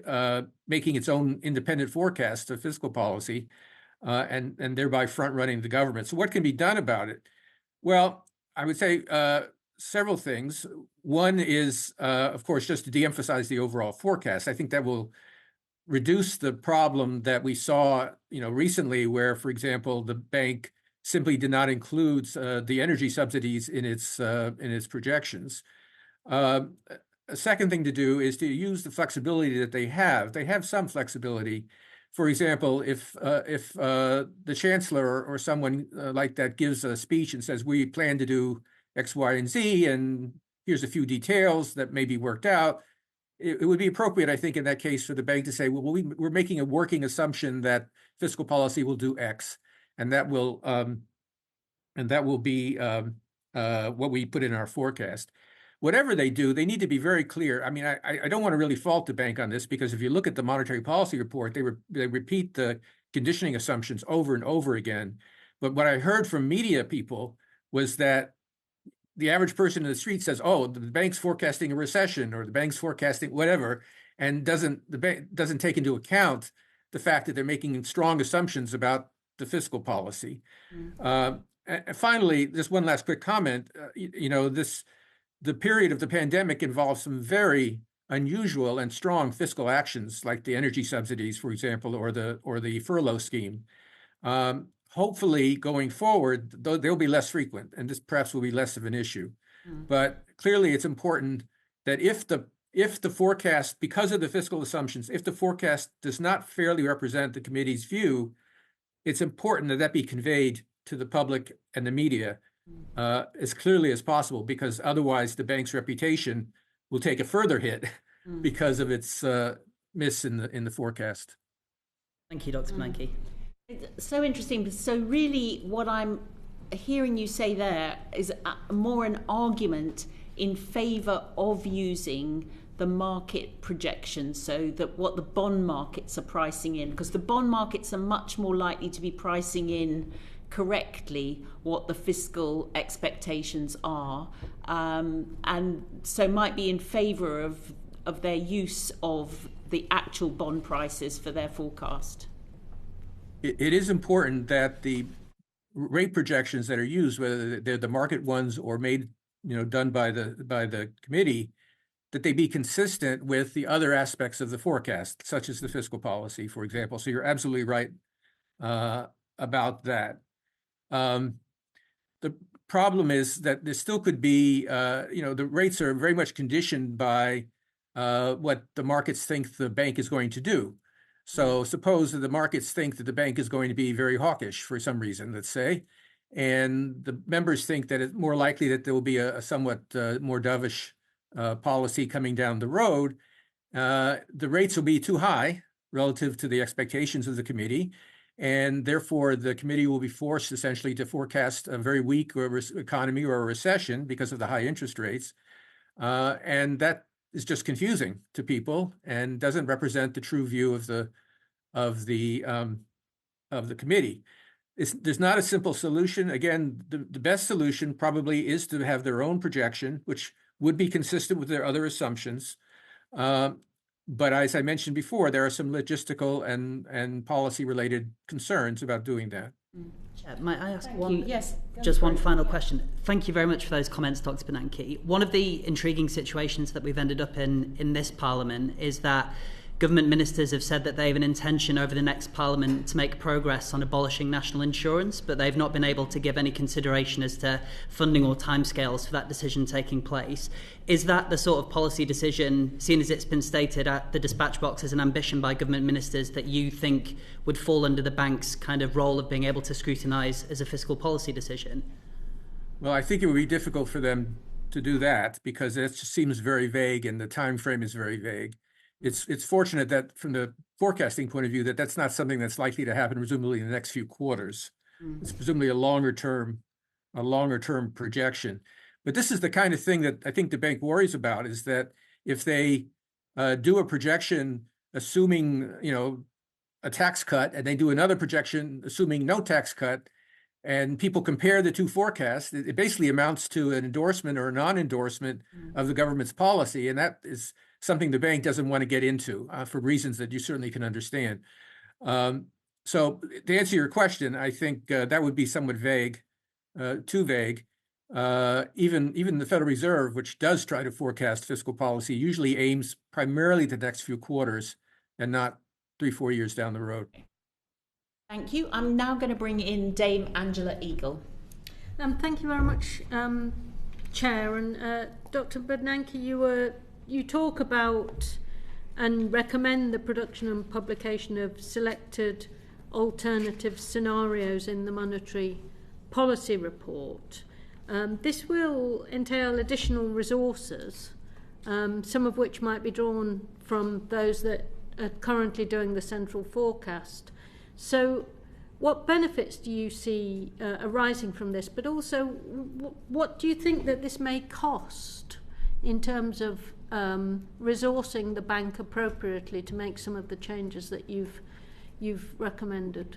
making its own independent forecast of fiscal policy and thereby front-running the government. So what can be done about it? Well, I would say several things. One is, of course, just to de-emphasize the overall forecast. I think that will reduce the problem that we saw, recently, where, for example, the bank simply did not include the energy subsidies in its projections. A second thing to do is to use the flexibility that they have. They have some flexibility. For example, if the chancellor or someone like that gives a speech and says, we plan to do X, Y, and Z, and here's a few details that may be worked out, it would be appropriate, I think, in that case for the bank to say, well, we're making a working assumption that fiscal policy will do X, and that will be what we put in our forecast. Whatever they do, they need to be very clear. I mean, I don't want to really fault the bank on this, because if you look at the monetary policy report, they repeat the conditioning assumptions over and over again. But what I heard from media people was that the average person in the street says, oh, the bank's forecasting a recession, or the bank's forecasting whatever, and the bank doesn't take into account the fact that they're making strong assumptions about the fiscal policy. And finally, just one last quick comment. The period of the pandemic involves some very unusual and strong fiscal actions, like the energy subsidies, for example, or the furlough scheme. Hopefully, going forward, they'll be less frequent, and this perhaps will be less of an issue. But clearly it's important that if the forecast, because of the fiscal assumptions, if the forecast does not fairly represent the committee's view, it's important that that be conveyed to the public and the media as clearly as possible, because otherwise the bank's reputation will take a further hit because of its miss in the forecast. Thank you, Dr. Bernanke. It's so interesting. So really what I'm hearing you say there is more an argument in favour of using the market projections, so that what the bond markets are pricing in, because the bond markets are much more likely to be pricing in correctly what the fiscal expectations are, and so might be in favour of their use of the actual bond prices for their forecast. It is important that the rate projections that are used, whether they're the market ones or made, done by the committee, that they be consistent with the other aspects of the forecast, such as the fiscal policy, for example. So you're absolutely right about that. The problem is that there still could be, the rates are very much conditioned by what the markets think the bank is going to do. So suppose that the markets think that the bank is going to be very hawkish for some reason, let's say, and the members think that it's more likely that there will be a somewhat more dovish policy coming down the road. The rates will be too high relative to the expectations of the committee, and therefore the committee will be forced essentially to forecast a very weak economy or a recession because of the high interest rates, and that is just confusing to people and doesn't represent the true view of the committee. There's not a simple solution. Again, the best solution probably is to have their own projection, which would be consistent with their other assumptions. But as I mentioned before, there are some logistical and policy-related concerns about doing that. Might I ask one final question? Thank you very much for those comments, Dr. Bernanke. One of the intriguing situations that we've ended up in this Parliament is that government ministers have said that they have an intention over the next Parliament to make progress on abolishing national insurance, but they've not been able to give any consideration as to funding or timescales for that decision taking place. Is that the sort of policy decision, seen as it's been stated at the dispatch box as an ambition by government ministers, that you think would fall under the bank's kind of role of being able to scrutinise as a fiscal policy decision? Well, I think it would be difficult for them to do that because it just seems very vague and the time frame is very vague. It's fortunate that from the forecasting point of view that that's not something that's likely to happen presumably in the next few quarters. It's presumably a longer term projection. But this is the kind of thing that I think the bank worries about, is that if they do a projection assuming a tax cut, and they do another projection assuming no tax cut, and people compare the two forecasts, it basically amounts to an endorsement or a non-endorsement of the government's policy, and that is something the bank doesn't want to get into for reasons that you certainly can understand. So to answer your question, I think that would be somewhat vague, too vague. Even the Federal Reserve, which does try to forecast fiscal policy, usually aims primarily the next few quarters and not 3-4 years down the road. Thank you. I'm now going to bring in Dame Angela Eagle. Thank you very much, Chair. And Dr. Bernanke, you talk about and recommend the production and publication of selected alternative scenarios in the Monetary Policy Report. This will entail additional resources, some of which might be drawn from those that are currently doing the central forecast. So what benefits do you see arising from this? But also, what do you think that this may cost in terms of resourcing the bank appropriately to make some of the changes that you've recommended?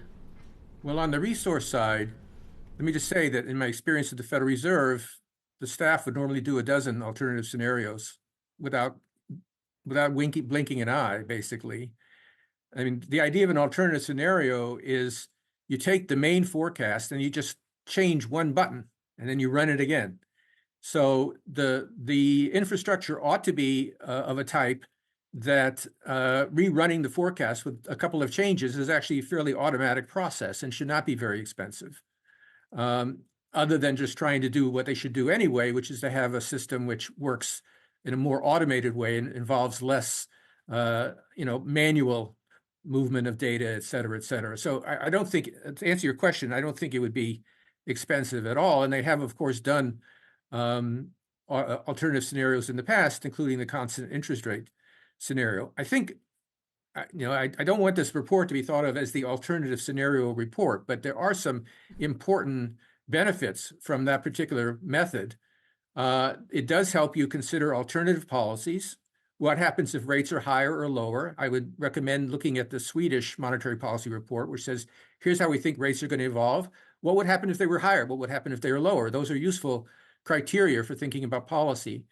Well, on the resource side, let me just say that in my experience at the Federal Reserve, the staff would normally do a dozen alternative scenarios without blinking an eye, basically. I mean, the idea of an alternative scenario is you take the main forecast and you just change one button and then you run it again. So the infrastructure ought to be of a type that rerunning the forecast with a couple of changes is actually a fairly automatic process and should not be very expensive. On other than just trying to do what they should do anyway, which is to have a system which works in a more automated way and involves less, manual movement of data, et cetera, et cetera. So I don't think, to answer your question, I don't think it would be expensive at all. And they have, of course, done alternative scenarios in the past, including the constant interest rate scenario. I think, I don't want this report to be thought of as the alternative scenario report, but there are some important benefits from that particular method. It does help you consider alternative policies. What happens if rates are higher or lower? I would recommend looking at the Swedish monetary policy report, which says, here's how we think rates are going to evolve. What would happen if they were higher? What would happen if they were lower? Those are useful criteria for thinking about policy.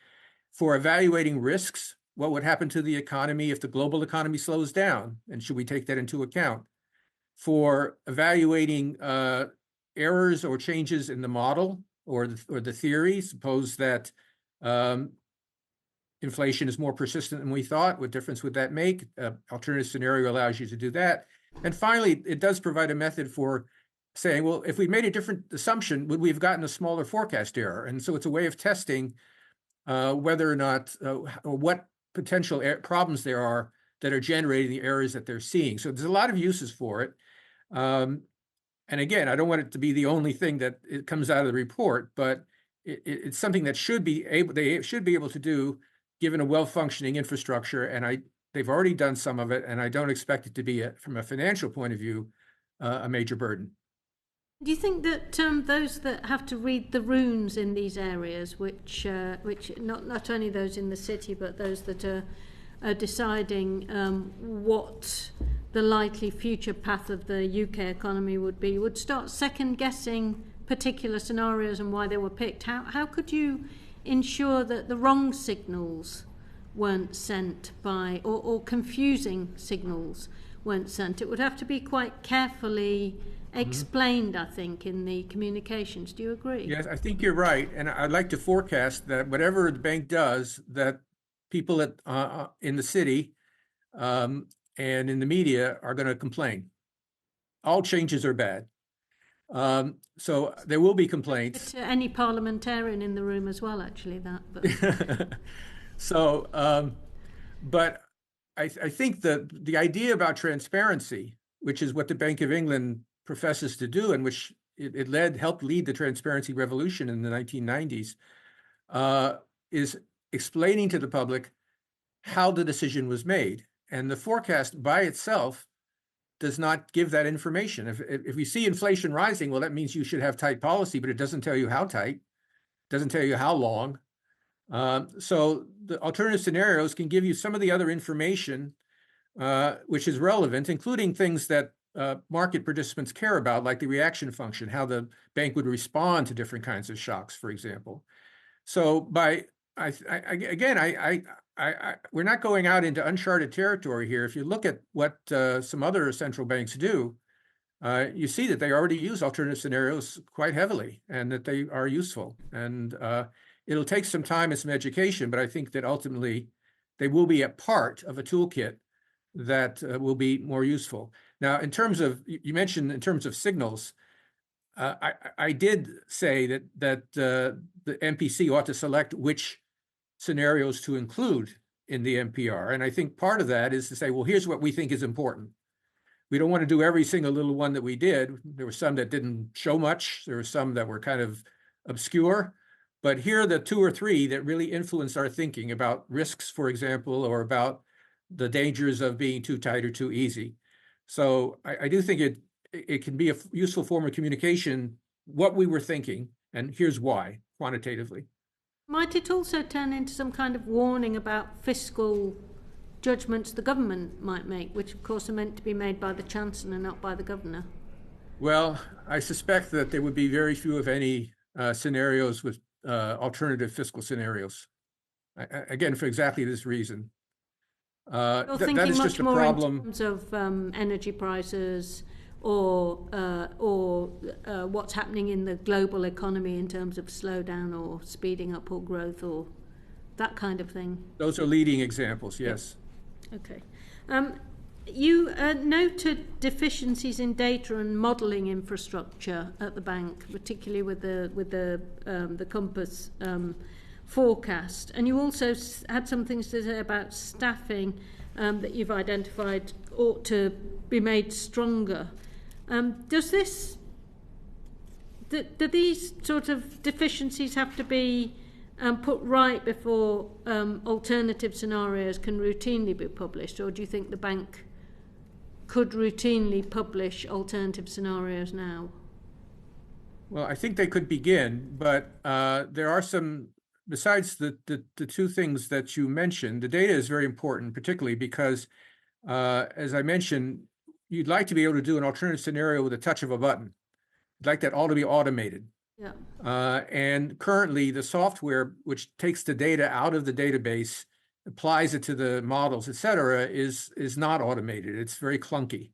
For evaluating risks, what would happen to the economy if the global economy slows down? And should we take that into account? For evaluating errors or changes in the model or the theory, suppose that inflation is more persistent than we thought, what difference would that make? Alternative scenario allows you to do that. And finally, it does provide a method for saying, well, if we made a different assumption, would we have gotten a smaller forecast error? And so it's a way of testing whether or not, or what potential problems there are that are generating the errors that they're seeing. So there's a lot of uses for it. And again, I don't want it to be the only thing that it comes out of the report, but it's something that they should be able to do given a well-functioning infrastructure. And they've already done some of it, and I don't expect it to be, from a financial point of view, a major burden. Do you think that those that have to read the runes in these areas, which not only those in the city, but those that are deciding what the likely future path of the UK economy would be, would start second-guessing particular scenarios and why they were picked? How could you ensure that the wrong signals weren't sent by, or confusing signals weren't sent? It would have to be quite carefully explained, I think, in the communications. Do you agree? Yes, I think you're right. And I'd like to forecast that whatever the bank does, that people in the city and in the media are going to complain. All changes are bad. So there will be complaints. Any parliamentarian in the room as well, actually, that. But. So, but I think that the idea about transparency, which is what the Bank of England professes to do, and which it helped lead the transparency revolution in the 1990s, is explaining to the public how the decision was made. And the forecast by itself does not give that information. If we see inflation rising, well, that means you should have tight policy, but it doesn't tell you how tight, doesn't tell you how long. So the alternative scenarios can give you some of the other information which is relevant, including things that market participants care about, like the reaction function, how the bank would respond to different kinds of shocks, for example. So we're not going out into uncharted territory here. If you look at what some other central banks do, you see that they already use alternative scenarios quite heavily and that they are useful. And it'll take some time and some education, but I think that ultimately they will be a part of a toolkit that will be more useful. Now, in terms of, you mentioned in terms of signals, I did say that the MPC ought to select which scenarios to include in the MPR. And I think part of that is to say, well, here's what we think is important. We don't want to do every single little one that we did. There were some that didn't show much. There were some that were kind of obscure. But here are the 2 or 3 that really influence our thinking about risks, for example, or about the dangers of being too tight or too easy. So I do think it can be a useful form of communication, what we were thinking, and here's why, quantitatively. Might it also turn into some kind of warning about fiscal judgments the government might make, which of course are meant to be made by the Chancellor, not by the Governor? Well, I suspect that there would be very few, if any, scenarios with alternative fiscal scenarios. Again, for exactly this reason. You're thinking that is much just a more problem. in terms of energy prices or what's happening in the global economy in terms of slowdown or speeding up or growth or that kind of thing. Those are leading examples, yes. Okay. You noted deficiencies in data and modelling infrastructure at the bank, particularly with the Compass forecast, and you also had some things to say about staffing that you've identified ought to be made stronger. Do these sort of deficiencies have to be put right before alternative scenarios can routinely be published, or do you think the bank could routinely publish alternative scenarios now? Well, I think they could begin, but there are some, besides the two things that you mentioned, the data is very important, particularly because, as I mentioned, you'd like to be able to do an alternative scenario with a touch of a button. You'd like that all to be automated. Yeah. And currently, the software which takes the data out of the database, applies it to the models, et cetera, is not automated. It's very clunky.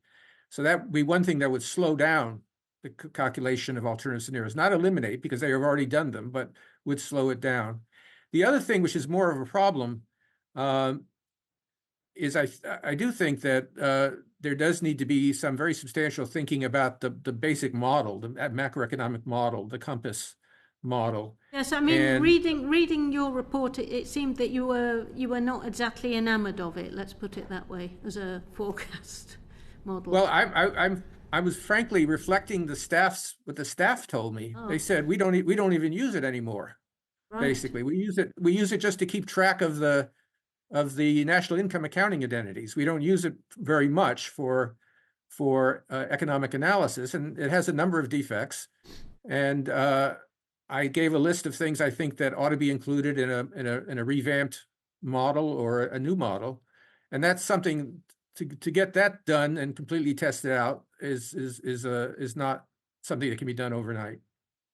So that would be one thing that would slow down the calculation of alternative scenarios. Not eliminate, because they have already done them, but would slow it down. The other thing, which is more of a problem, is I do think that there does need to be some very substantial thinking about the basic model, the macroeconomic model, the Compass model. Yes, I mean, reading your report, it seemed that you were not exactly enamoured of it. Let's put it that way, as a forecast model. Well, I was frankly reflecting what the staff told me. Oh. They said we don't even use it anymore. Right. Basically, we use it just to keep track of the national income accounting identities. We don't use it very much for economic analysis, and it has a number of defects. And I gave a list of things I think that ought to be included in a revamped model or a new model, and that's something to get that done and completely tested out is not something that can be done overnight.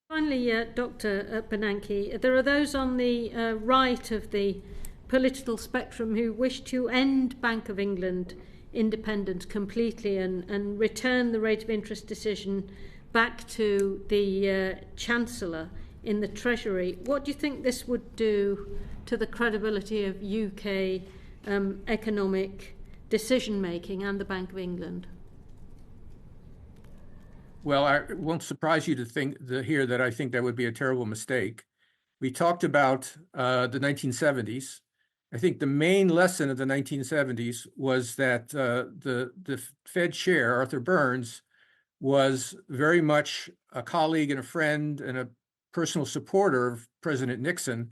Finally, Dr. Bernanke, there are those on the right of the political spectrum who wish to end Bank of England independence completely and return the rate of interest decision back to the Chancellor in the Treasury. What do you think this would do to the credibility of UK economic decision-making and the Bank of England? Well, it won't surprise you to hear that I think that would be a terrible mistake. We talked about the 1970s. I think the main lesson of the 1970s was that the Fed chair, Arthur Burns, was very much a colleague and a friend and a personal supporter of President Nixon.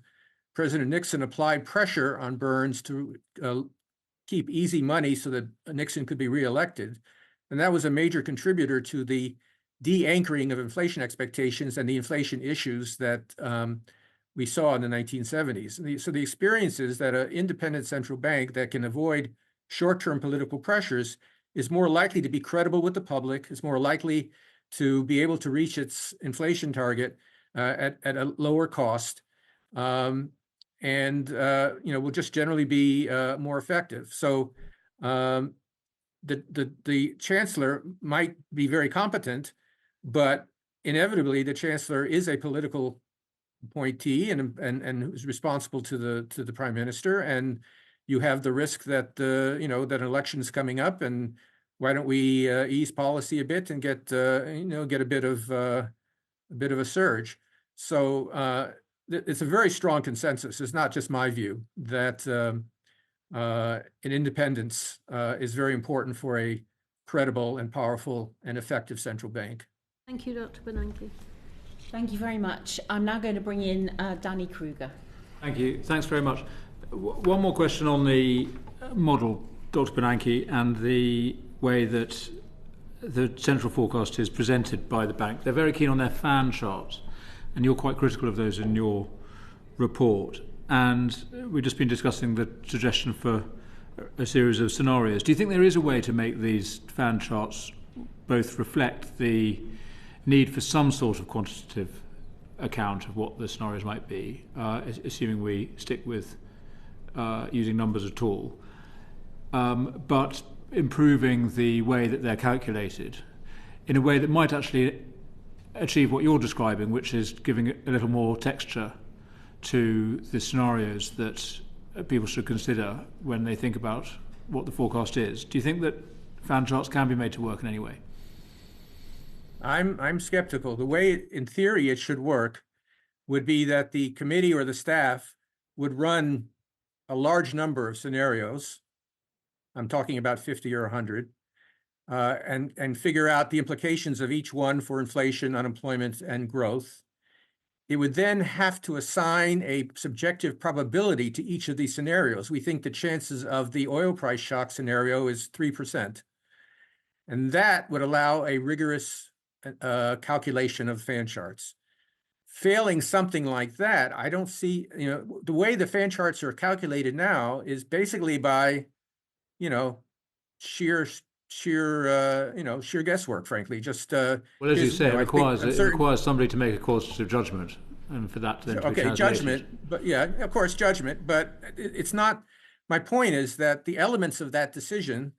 President Nixon applied pressure on Burns to keep easy money so that Nixon could be reelected. And that was a major contributor to the de-anchoring of inflation expectations and the inflation issues that we saw in the 1970s. So the experience is that an independent central bank that can avoid short-term political pressures is more likely to be credible with the public, is more likely to be able to reach its inflation target at a lower cost, and will just generally be more effective. So the chancellor might be very competent, but inevitably the chancellor is a political appointee and who's responsible to the prime minister, and you have the risk that that an election is coming up, and why don't we ease policy a bit and get a bit of a surge. So it's a very strong consensus. It's not just my view that an independence is very important for a credible and powerful and effective central bank. Thank you, Dr. Bernanke. Thank you very much. I'm now going to bring in Danny Kruger. Thank you. Thanks very much. One more question on the model, Dr. Bernanke, and the way that the central forecast is presented by the bank. They're very keen on their fan charts, and you're quite critical of those in your report. And we've just been discussing the suggestion for a series of scenarios. Do you think there is a way to make these fan charts both reflect the need for some sort of quantitative account of what the scenarios might be, assuming we stick with using numbers at all, but improving the way that they're calculated in a way that might actually achieve what you're describing, which is giving a little more texture to the scenarios that people should consider when they think about what the forecast is. Do you think that fan charts can be made to work in any way? I'm skeptical. The way, in theory, it should work would be that the committee or the staff would run a large number of scenarios. I'm talking about 50 or 100, and figure out the implications of each one for inflation, unemployment, and growth. It would then have to assign a subjective probability to each of these scenarios. We think the chances of the oil price shock scenario is 3%. And that would allow a rigorous calculation of fan charts. Failing something like that, I don't see, the way the fan charts are calculated now is basically by, sheer guesswork, frankly. Just well, as you say, it requires somebody to make a qualitative judgment, and for that to then be translated. Judgment, but yeah, of course, judgment. But it's not. My point is that the elements of that decision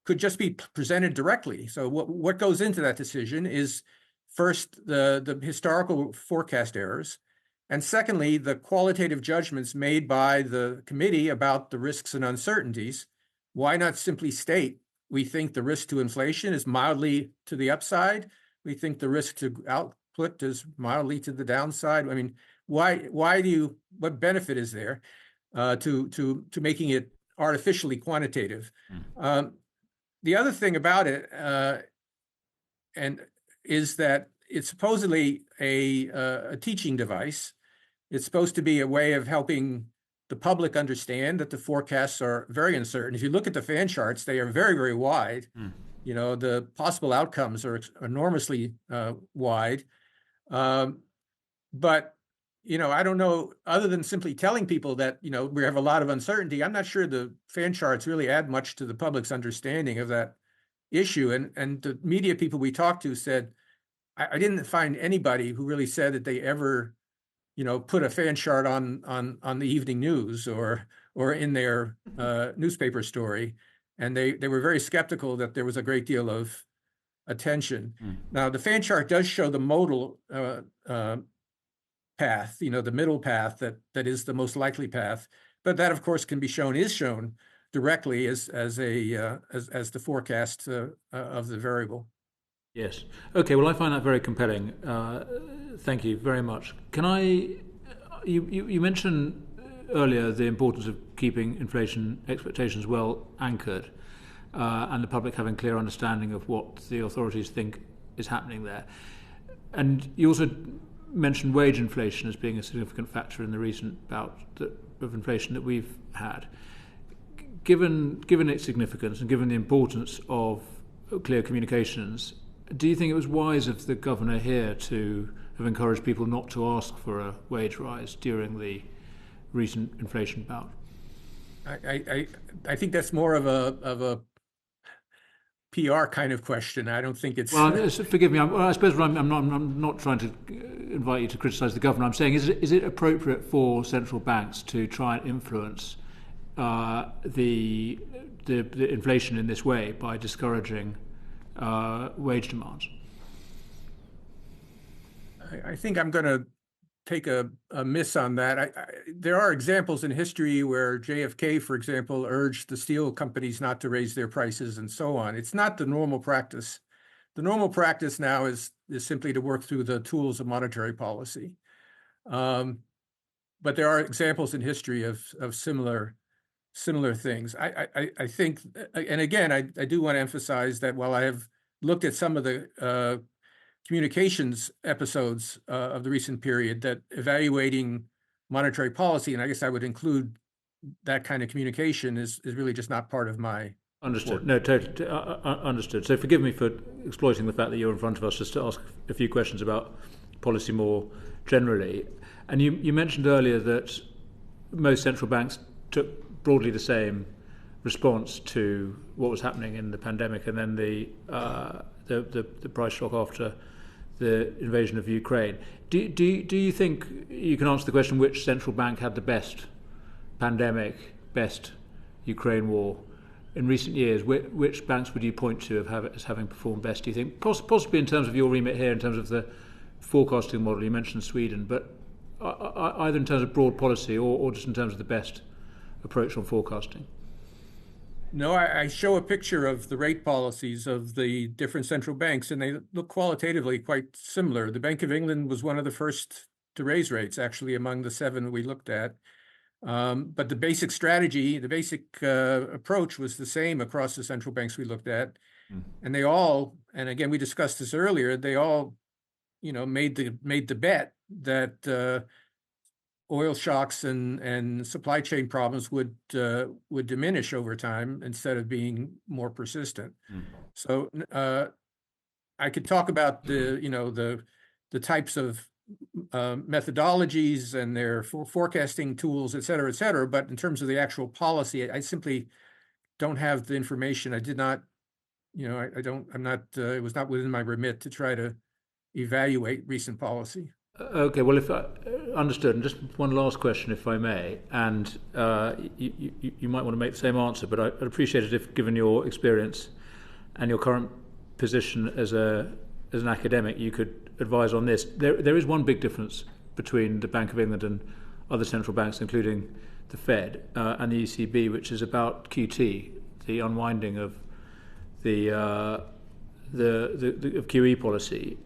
could just be presented directly. So what goes into that decision is first the historical forecast errors, and secondly the qualitative judgments made by the committee about the risks and uncertainties. Why not simply state, we think the risk to inflation is mildly to the upside. We think the risk to output is mildly to the downside. I mean, what benefit is there to making it artificially quantitative? The other thing about it is that it's supposedly a teaching device. It's supposed to be a way of helping the public understand that the forecasts are very uncertain. If you look at the fan charts, they are very, very wide. The possible outcomes are enormously wide. But, I don't know, other than simply telling people that, we have a lot of uncertainty, I'm not sure the fan charts really add much to the public's understanding of that issue. And the media people we talked to said, I didn't find anybody who really said that they ever put a fan chart on the evening news or in their newspaper story, and they were very skeptical that there was a great deal of attention. Now, the fan chart does show the modal path, the middle path that is the most likely path, but that of course is shown directly as the forecast of the variable. Yes. Okay. Well, I find that very compelling. Thank you very much. You mentioned earlier the importance of keeping inflation expectations well anchored, and the public having clear understanding of what the authorities think is happening there. And you also mentioned wage inflation as being a significant factor in the recent bout of inflation that we've had. Given its significance and given the importance of clear communications, do you think it was wise of the governor here to have encouraged people not to ask for a wage rise during the recent inflation bout? I think that's more of a PR kind of question. I don't think it's. Well, forgive me. I suppose I'm not trying to invite you to criticise the governor. I'm saying, is it appropriate for central banks to try and influence the inflation in this way by discouraging wage demands? I think I'm going to take a miss on that. There are examples in history where JFK, for example, urged the steel companies not to raise their prices and so on. It's not the normal practice. The normal practice now is simply to work through the tools of monetary policy. But there are examples in history of similar things. I think, and again, I do want to emphasize that while I have looked at some of the communications episodes of the recent period, that evaluating monetary policy, and I guess I would include that kind of communication, is really just not part of my Understood. No, totally understood. So forgive me for exploiting the fact that you're in front of us just to ask a few questions about policy more generally. And you mentioned earlier that most central banks took broadly the same response to what was happening in the pandemic and then the price shock after the invasion of Ukraine. Do you think you can answer the question which central bank had the best pandemic, best Ukraine war in recent years? Which banks would you point to as having performed best, do you think? Possibly in terms of your remit here, in terms of the forecasting model, you mentioned Sweden, but either in terms of broad policy or just in terms of the best approach on forecasting? No, I show a picture of the rate policies of the different central banks, and they look qualitatively quite similar. The Bank of England was one of the first to raise rates, actually, among the 7 we looked at. But the basic strategy, the basic approach was the same across the central banks we looked at. And they all, and again, we discussed this earlier, they all, made the bet that oil shocks and supply chain problems would diminish over time instead of being more persistent. So I could talk about the types of methodologies and their forecasting tools, et cetera, but in terms of the actual policy, I simply don't have the information. I did not, it was not within my remit to try to evaluate recent policy. Okay, well, if I understood, and just one last question, if I may, and you might want to make the same answer, but I'd appreciate it if, given your experience and your current position as an academic, you could advise on this. There is one big difference between the Bank of England and other central banks, including the Fed and the ECB, which is about QT, the unwinding of the QE policy.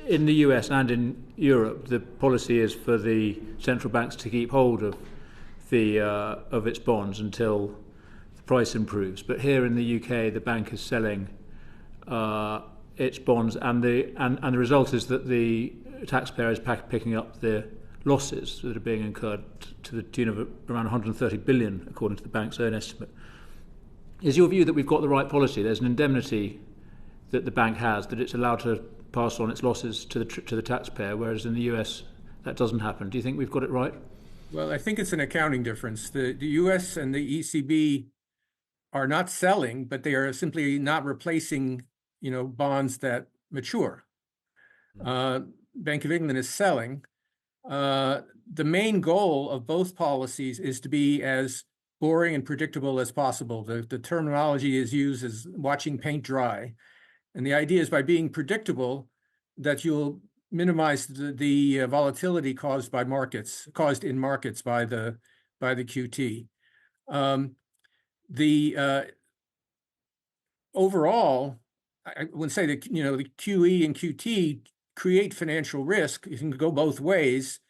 In the US and in Europe, the policy is for the central banks to keep hold of its bonds until the price improves. But here in the UK, the bank is selling its bonds, and the result is that the taxpayer is picking up the losses that are being incurred to the tune of around 130 billion, according to the bank's own estimate. Is your view that we've got the right policy? There's an indemnity that the bank has, that it's allowed to pass on its losses to the taxpayer, whereas in the US that doesn't happen. Do you think we've got it right? Well, I think it's an accounting difference. The US and the ECB are not selling, but they are simply not replacing, bonds that mature. Bank of England is selling. The main goal of both policies is to be as boring and predictable as possible. The terminology is used as watching paint dry. And the idea is by being predictable that you'll minimize the volatility caused in markets by the QT. Overall, I would say that the QE and QT create financial risk. It can go both ways.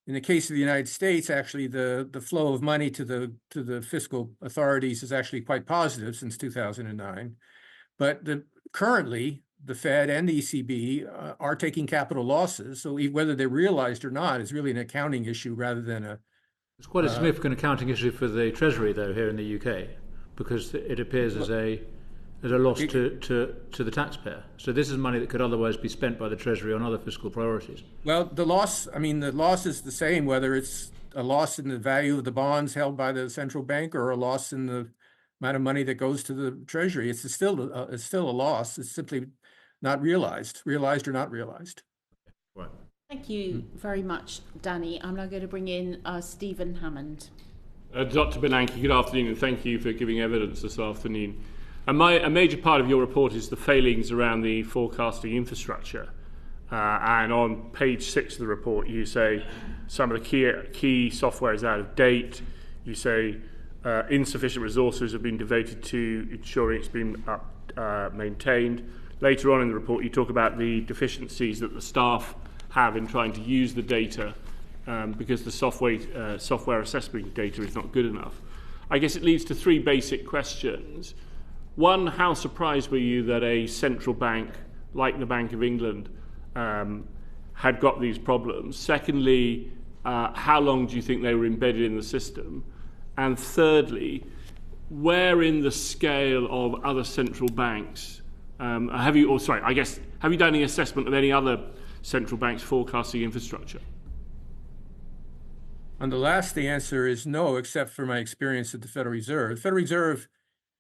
In the case of the United States, actually, the flow of money to the fiscal authorities is actually quite positive since 2009. But currently, the Fed and the ECB are taking capital losses. So whether they're realized or not is really an accounting issue rather than a... It's quite a significant accounting issue for the Treasury, though, here in the UK, because it appears as a loss to the taxpayer. So this is money that could otherwise be spent by the Treasury on other fiscal priorities. Well, the loss is the same, whether it's a loss in the value of the bonds held by the central bank or a loss in the amount of money that goes to the Treasury. It's still a loss. It's simply not realized or not realized. Right. Thank you very much, Danny. I'm now going to bring in Stephen Hammond. Dr. Bernanke, good afternoon, and thank you for giving evidence this afternoon. And a major part of your report is the failings around the forecasting infrastructure. And on page 6 of the report, you say some of the key software is out of date. You say insufficient resources have been devoted to ensuring it's been maintained. Later on in the report, you talk about the deficiencies that the staff have in trying to use the data because the software assessment data is not good enough. I guess it leads to 3 basic questions. One, how surprised were you that a central bank like the Bank of England had got these problems? Secondly, how long do you think they were embedded in the system? And thirdly, where in the scale of other central banks have you done any assessment of any other central banks' forecasting infrastructure? On the last, the answer is no, except for my experience at the Federal Reserve. The Federal Reserve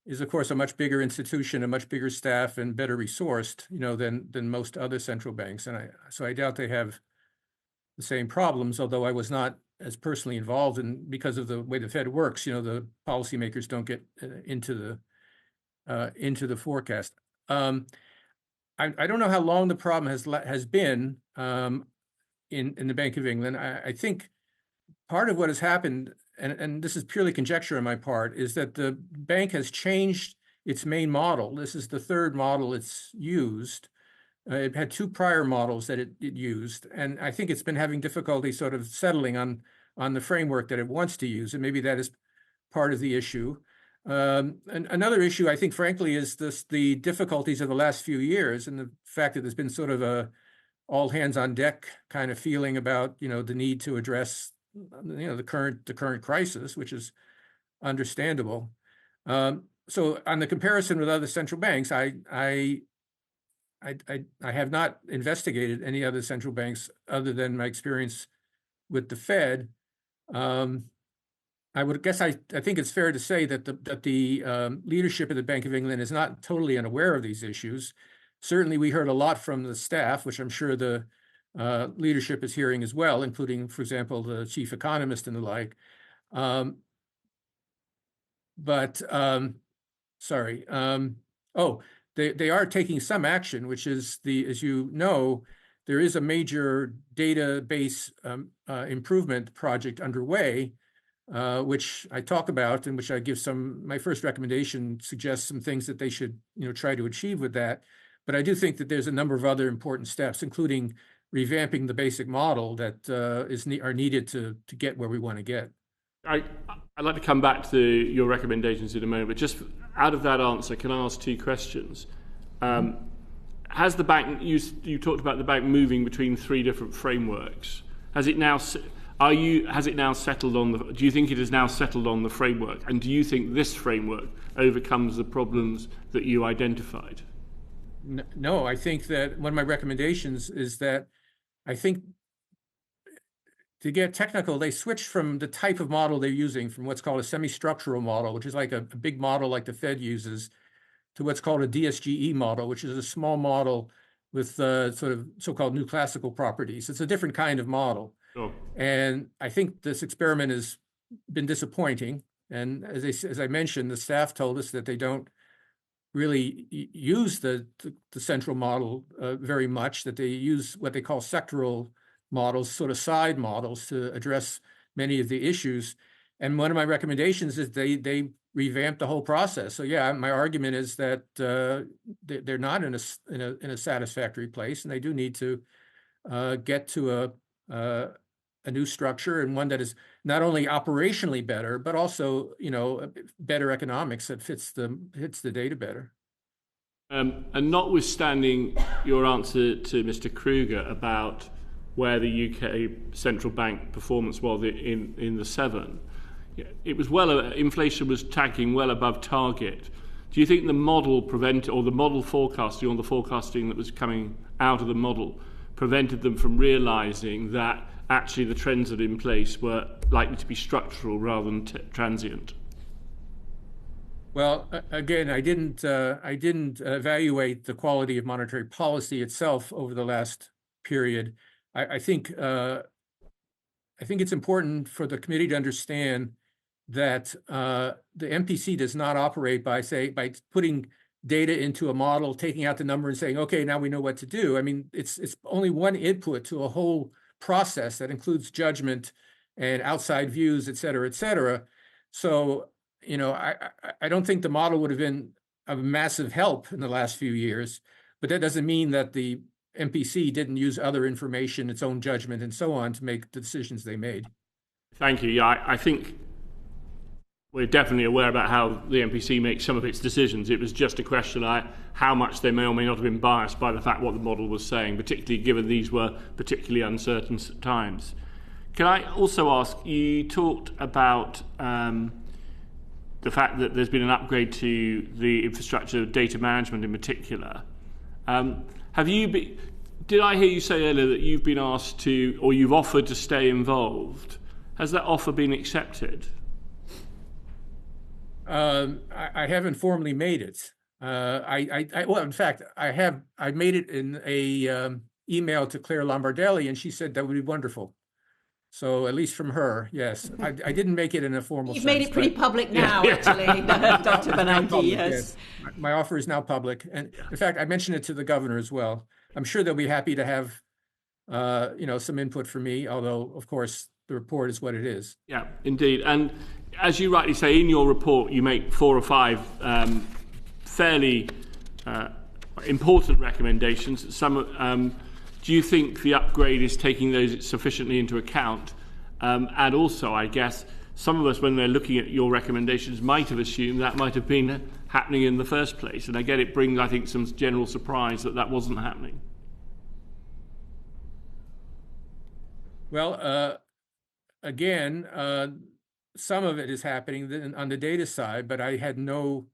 is, of course, a much bigger institution, a much bigger staff, and better resourced, than most other central banks. And so I doubt they have the same problems, although I was not as personally involved because of the way the Fed works. The policymakers don't get into the forecast. I don't know how long the problem has been in the Bank of England. I think part of what has happened and this is purely conjecture on my part, is that the bank has changed its main model. This is the third model it's used. It had two prior models that it used, and I think it's been having difficulty sort of settling on the framework that it wants to use, and maybe that is part of the issue. And another issue, I think, frankly, is the difficulties of the last few years and the fact that there's been sort of a all hands on deck kind of feeling about, the need to address, the current crisis, which is understandable. So on the comparison with other central banks, I have not investigated any other central banks other than my experience with the Fed. I think it's fair to say that the leadership of the Bank of England is not totally unaware of these issues. Certainly, we heard a lot from the staff, which I'm sure the leadership is hearing as well, including, for example, the chief economist and the like. They are taking some action, which is as you know, there is a major database improvement project underway, which I talk about and which I give my first recommendation suggests some things that they should, try to achieve with that. But I do think that there's a number of other important steps, including revamping the basic model that are needed to get where we want to get. I'd like to come back to your recommendations in a moment, but just out of that answer, can I ask two questions? Has the bank, you talked about the bank moving between three different frameworks. Has it now settled on do you think it has now settled on the framework? And do you think this framework overcomes the problems that you identified? No, I think that one of my recommendations is that I think, to get technical, they switched from the type of model they're using from what's called a semi-structural model, which is like a big model like the Fed uses, to what's called a DSGE model, which is a small model with sort of so-called new classical properties. It's a different kind of model. Oh. And I think this experiment has been disappointing. And as I mentioned, the staff told us that they don't really use the central model very much, that they use what they call sectoral models, sort of side models, to address many of the issues. And one of my recommendations is they revamp the whole process. So yeah, my argument is that they're not in a satisfactory place, and they do need to get to a new structure, and one that is not only operationally better, but also better economics that hits the data better. And notwithstanding your answer to Mr. Kruger about where the UK central bank performance was in the 7, it was inflation was tracking well above target. Do you think the model the model forecasting, or the forecasting that was coming out of the model, prevented them from realizing that actually the trends that are in place were likely to be structural rather than transient? Well, again, I didn't evaluate the quality of monetary policy itself over the last period. I think it's important for the committee to understand that the MPC does not operate by putting data into a model, taking out the number and saying, okay, now we know what to do. I mean, it's only one input to a whole process that includes judgment and outside views, et cetera, et cetera. So, I don't think the model would have been of massive help in the last few years, but that doesn't mean that the MPC didn't use other information, its own judgment, and so on to make the decisions they made. Thank you. Yeah, I think we're definitely aware about how the MPC makes some of its decisions. It was just a question how much they may or may not have been biased by the fact what the model was saying, particularly given these were particularly uncertain times. Can I also ask, you talked about the fact that there's been an upgrade to the infrastructure of data management in particular. Did I hear you say earlier that you've been asked to, or you've offered to stay involved? Has that offer been accepted? I haven't formally made it. In fact, I made it in a email to Claire Lombardelli, and she said that would be wonderful. So at least from her, yes. I didn't make it in a formal You've sense. Made it pretty public now, actually, Dr. Bernanke, yes. My offer is now public. And in fact, I mentioned it to the governor as well. I'm sure they'll be happy to have, some input from me, although, of course, the report is what it is. Yeah, indeed. And as you rightly say, in your report, you make 4 or 5 fairly important recommendations. Some, do you think the upgrade is taking those sufficiently into account? And also, I guess, some of us, when they're looking at your recommendations, might have assumed that might have been happening in the first place. And again, it brings, I think, some general surprise that that wasn't happening. Well, again, some of it is happening on the data side, but I had no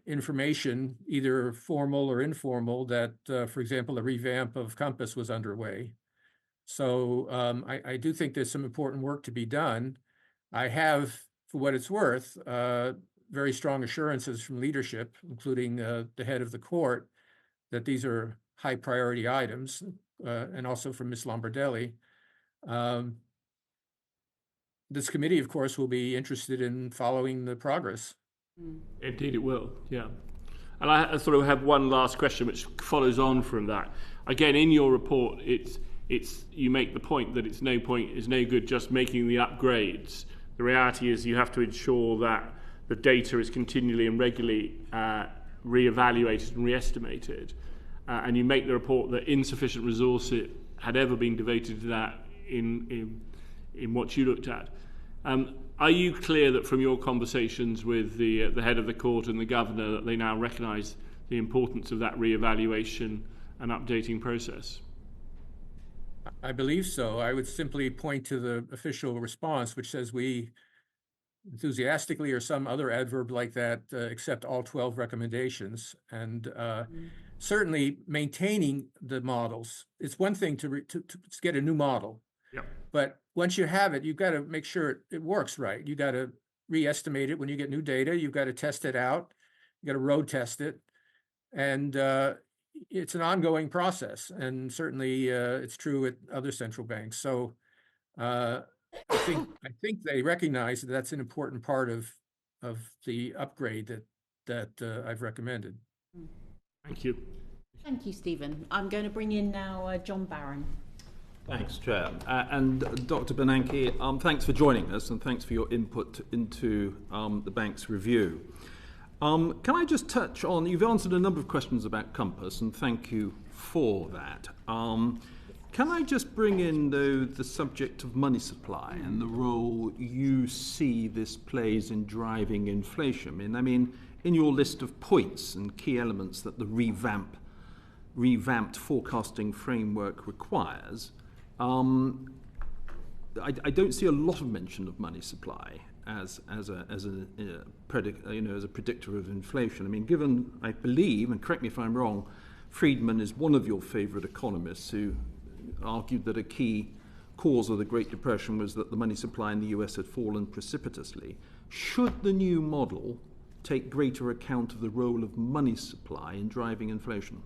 information, either formal or informal, that, for example, a revamp of Compass was underway. So I do think there's some important work to be done. I have, for what it's worth, very strong assurances from leadership, including the head of the court, that these are high priority items, and also from Ms. Lombardelli. This committee, of course, will be interested in following the progress. Indeed, it will. Yeah. And I sort of have one last question, which follows on from that. Again, in your report, it's you make the point that it's no good just making the upgrades. The reality is you have to ensure that the data is continually and regularly re-evaluated and re-estimated. And you make the report that insufficient resources had ever been devoted to that in what you looked at. Are you clear that from your conversations with the head of the court and the governor that they now recognise the importance of that re-evaluation and updating process? I believe so. I would simply point to the official response, which says we enthusiastically, or some other adverb like that, accept all 12 recommendations. And certainly maintaining the models. It's one thing to get a new model. Yep. But once you have it, you've got to make sure it works right. You got to re-estimate it when you get new data. You've got to test it out. You got to road test it. And it's an ongoing process. And certainly it's true at other central banks. So I think they recognize that that's an important part of the upgrade that I've recommended. Thank you. Thank you, Stephen. I'm going to bring in now John Barron. Thanks, Chair. And Dr. Bernanke, thanks for joining us and thanks for your input into the bank's review. Can I just touch on, you've answered a number of questions about Compass, and thank you for that. Can I just bring in, though, the subject of money supply and the role you see this plays in driving inflation? I mean, in your list of points and key elements that the revamped forecasting framework requires, I don't see a lot of mention of money supply as a predictor of inflation. I mean, given, I believe, and correct me if I'm wrong, Friedman is one of your favourite economists who argued that a key cause of the Great Depression was that the money supply in the US had fallen precipitously. Should the new model take greater account of the role of money supply in driving inflation?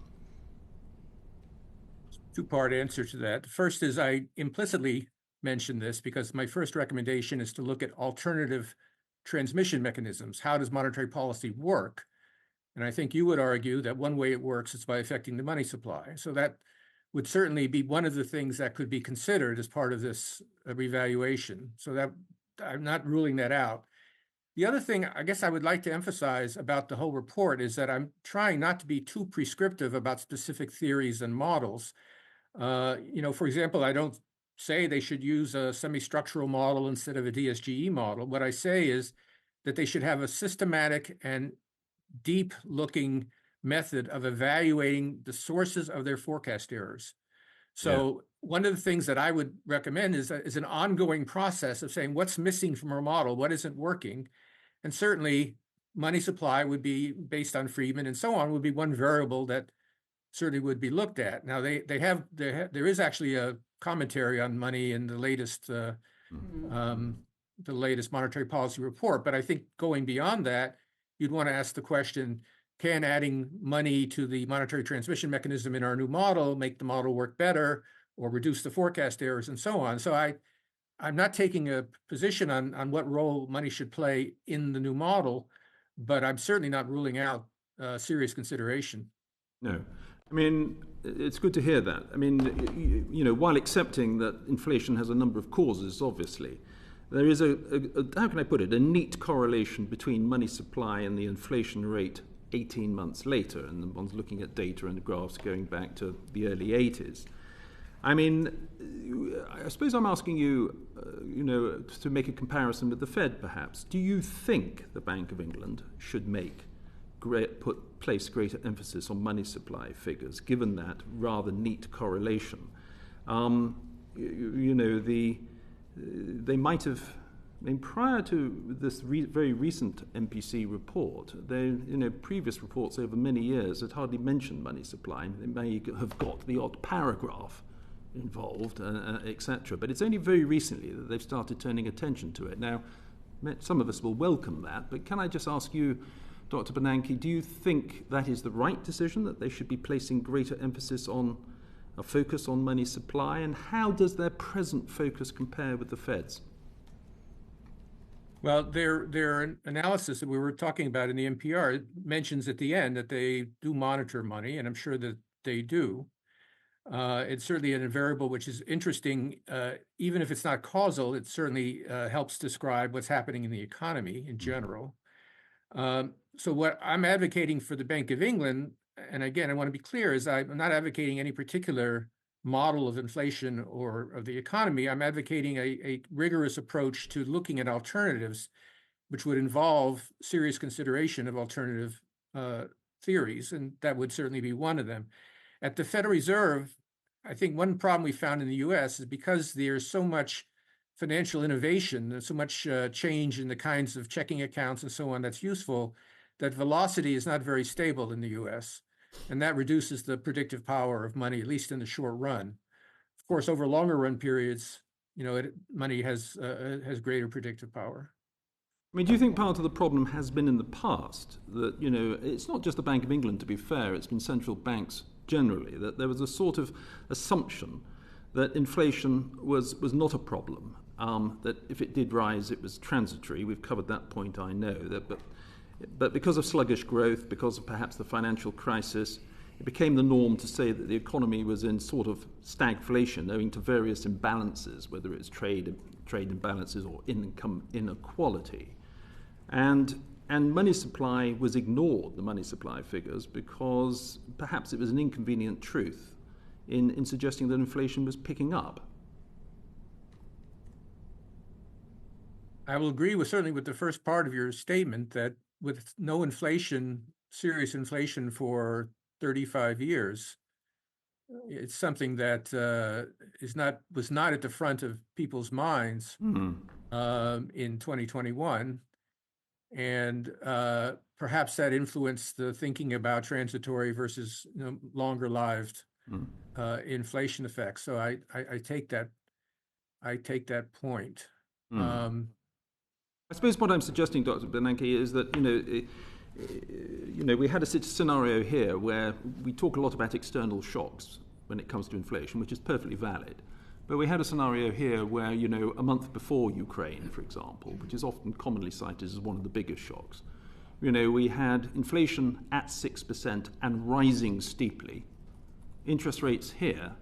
Two-part answer to that. The first is I implicitly mentioned this because my first recommendation is to look at alternative transmission mechanisms. How does monetary policy work? And I think you would argue that one way it works is by affecting the money supply. So that would certainly be one of the things that could be considered as part of this revaluation. So that I'm not ruling that out. The other thing I guess I would like to emphasize about the whole report is that I'm trying not to be too prescriptive about specific theories and models. For example, I don't say they should use a semi-structural model instead of a DSGE model. What I say is that they should have a systematic and deep-looking method of evaluating the sources of their forecast errors. So one of the things that I would recommend is an ongoing process of saying what's missing from our model, what isn't working. And certainly money supply would be, based on Friedman and so on, would be one variable that certainly would be looked at. Now there is actually a commentary on money in the latest monetary policy report, but I think going beyond that, you'd want to ask the question, can adding money to the monetary transmission mechanism in our new model make the model work better or reduce the forecast errors and so on? So I'm not taking a position on what role money should play in the new model, but I'm certainly not ruling out serious consideration. No. I mean, it's good to hear that. I mean, while accepting that inflation has a number of causes, obviously, there is how can I put it, a neat correlation between money supply and the inflation rate 18 months later, and one's looking at data and graphs going back to the early 80s. I mean, I suppose I'm asking you, to make a comparison with the Fed, perhaps. Do you think the Bank of England should place greater emphasis on money supply figures, given that rather neat correlation? They might have, prior to this very recent MPC report, previous reports over many years had hardly mentioned money supply. They may have got the odd paragraph involved, etc. But it's only very recently that they've started turning attention to it. Now, some of us will welcome that, but can I just ask you, Dr. Bernanke, do you think that is the right decision, that they should be placing greater emphasis on a focus on money supply, and how does their present focus compare with the Fed's? Well, their analysis that we were talking about in the NPR mentions at the end that they do monitor money, and I'm sure that they do. It's certainly an variable which is interesting. Even if it's not causal, it certainly helps describe what's happening in the economy in general. So what I'm advocating for the Bank of England, and again, I want to be clear, is I'm not advocating any particular model of inflation or of the economy. I'm advocating a rigorous approach to looking at alternatives, which would involve serious consideration of alternative theories, and that would certainly be one of them. At the Federal Reserve, I think one problem we found in the US is because there's so much financial innovation and so much change in the kinds of checking accounts and so on that's useful, that velocity is not very stable in the US. And that reduces the predictive power of money, at least in the short run. Of course, over longer run periods, money has greater predictive power. I mean, do you think part of the problem has been in the past that, it's not just the Bank of England, to be fair, it's been central banks generally, that there was a sort of assumption that inflation was not a problem, that if it did rise, it was transitory. We've covered that point, I know, but because of sluggish growth, because of perhaps the financial crisis, it became the norm to say that the economy was in sort of stagflation owing to various imbalances, whether it's trade imbalances or income inequality. And money supply was ignored, the money supply figures, because perhaps it was an inconvenient truth in suggesting that inflation was picking up. I will agree certainly with the first part of your statement that with no inflation, serious inflation for 35 years, it's something that was not at the front of people's minds in 2021. And perhaps that influenced the thinking about transitory versus longer-lived inflation effects. So I take that point. I suppose what I'm suggesting, Dr. Bernanke, is that we had a scenario here where we talk a lot about external shocks when it comes to inflation, which is perfectly valid. But we had a scenario here where, a month before Ukraine, for example, which is often commonly cited as one of the biggest shocks, we had inflation at 6% and rising steeply. Interest rates here,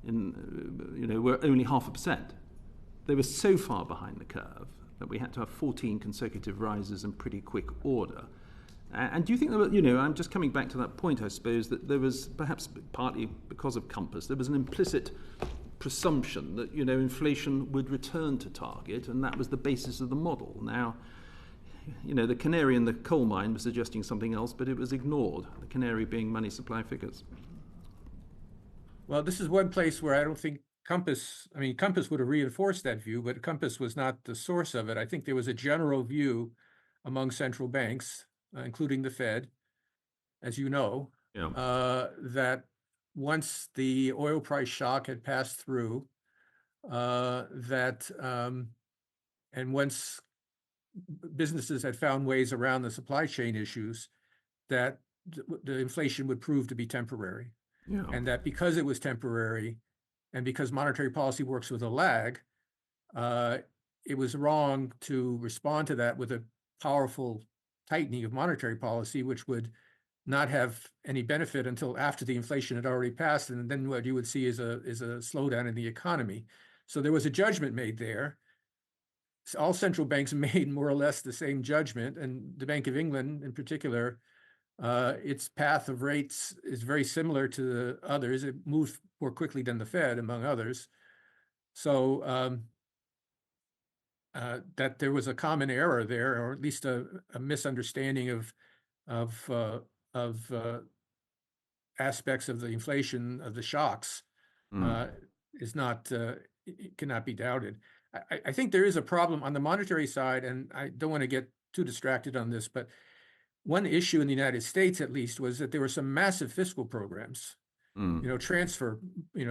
were only 0.5%. They were so far behind the curve that we had to have 14 consecutive rises in pretty quick order. And do you think there were, I'm just coming back to that point, I suppose, that there was, perhaps partly because of Compass, there was an implicit presumption that, inflation would return to target, and that was the basis of the model. Now, the canary in the coal mine was suggesting something else, but it was ignored, the canary being money supply figures. Well, this is one place where I don't think Compass would have reinforced that view, but Compass was not the source of it. I think there was a general view among central banks, including the Fed, as you know, that once the oil price shock had passed through, and once businesses had found ways around the supply chain issues, that the inflation would prove to be temporary. Yeah. And that because it was temporary, and because monetary policy works with a lag, it was wrong to respond to that with a powerful tightening of monetary policy, which would not have any benefit until after the inflation had already passed, and then what you would see is a slowdown in the economy. So there was a judgment made there. All central banks made more or less the same judgment, and the Bank of England in particular, its path of rates is very similar to the others. It moved more quickly than the Fed, among others. So that there was a common error there, or at least a misunderstanding of aspects of the inflation, of the shocks, is not cannot be doubted. I think there is a problem on the monetary side, and I don't want to get too distracted on this, but one issue in the United States, at least, was that there were some massive fiscal programs, transfer,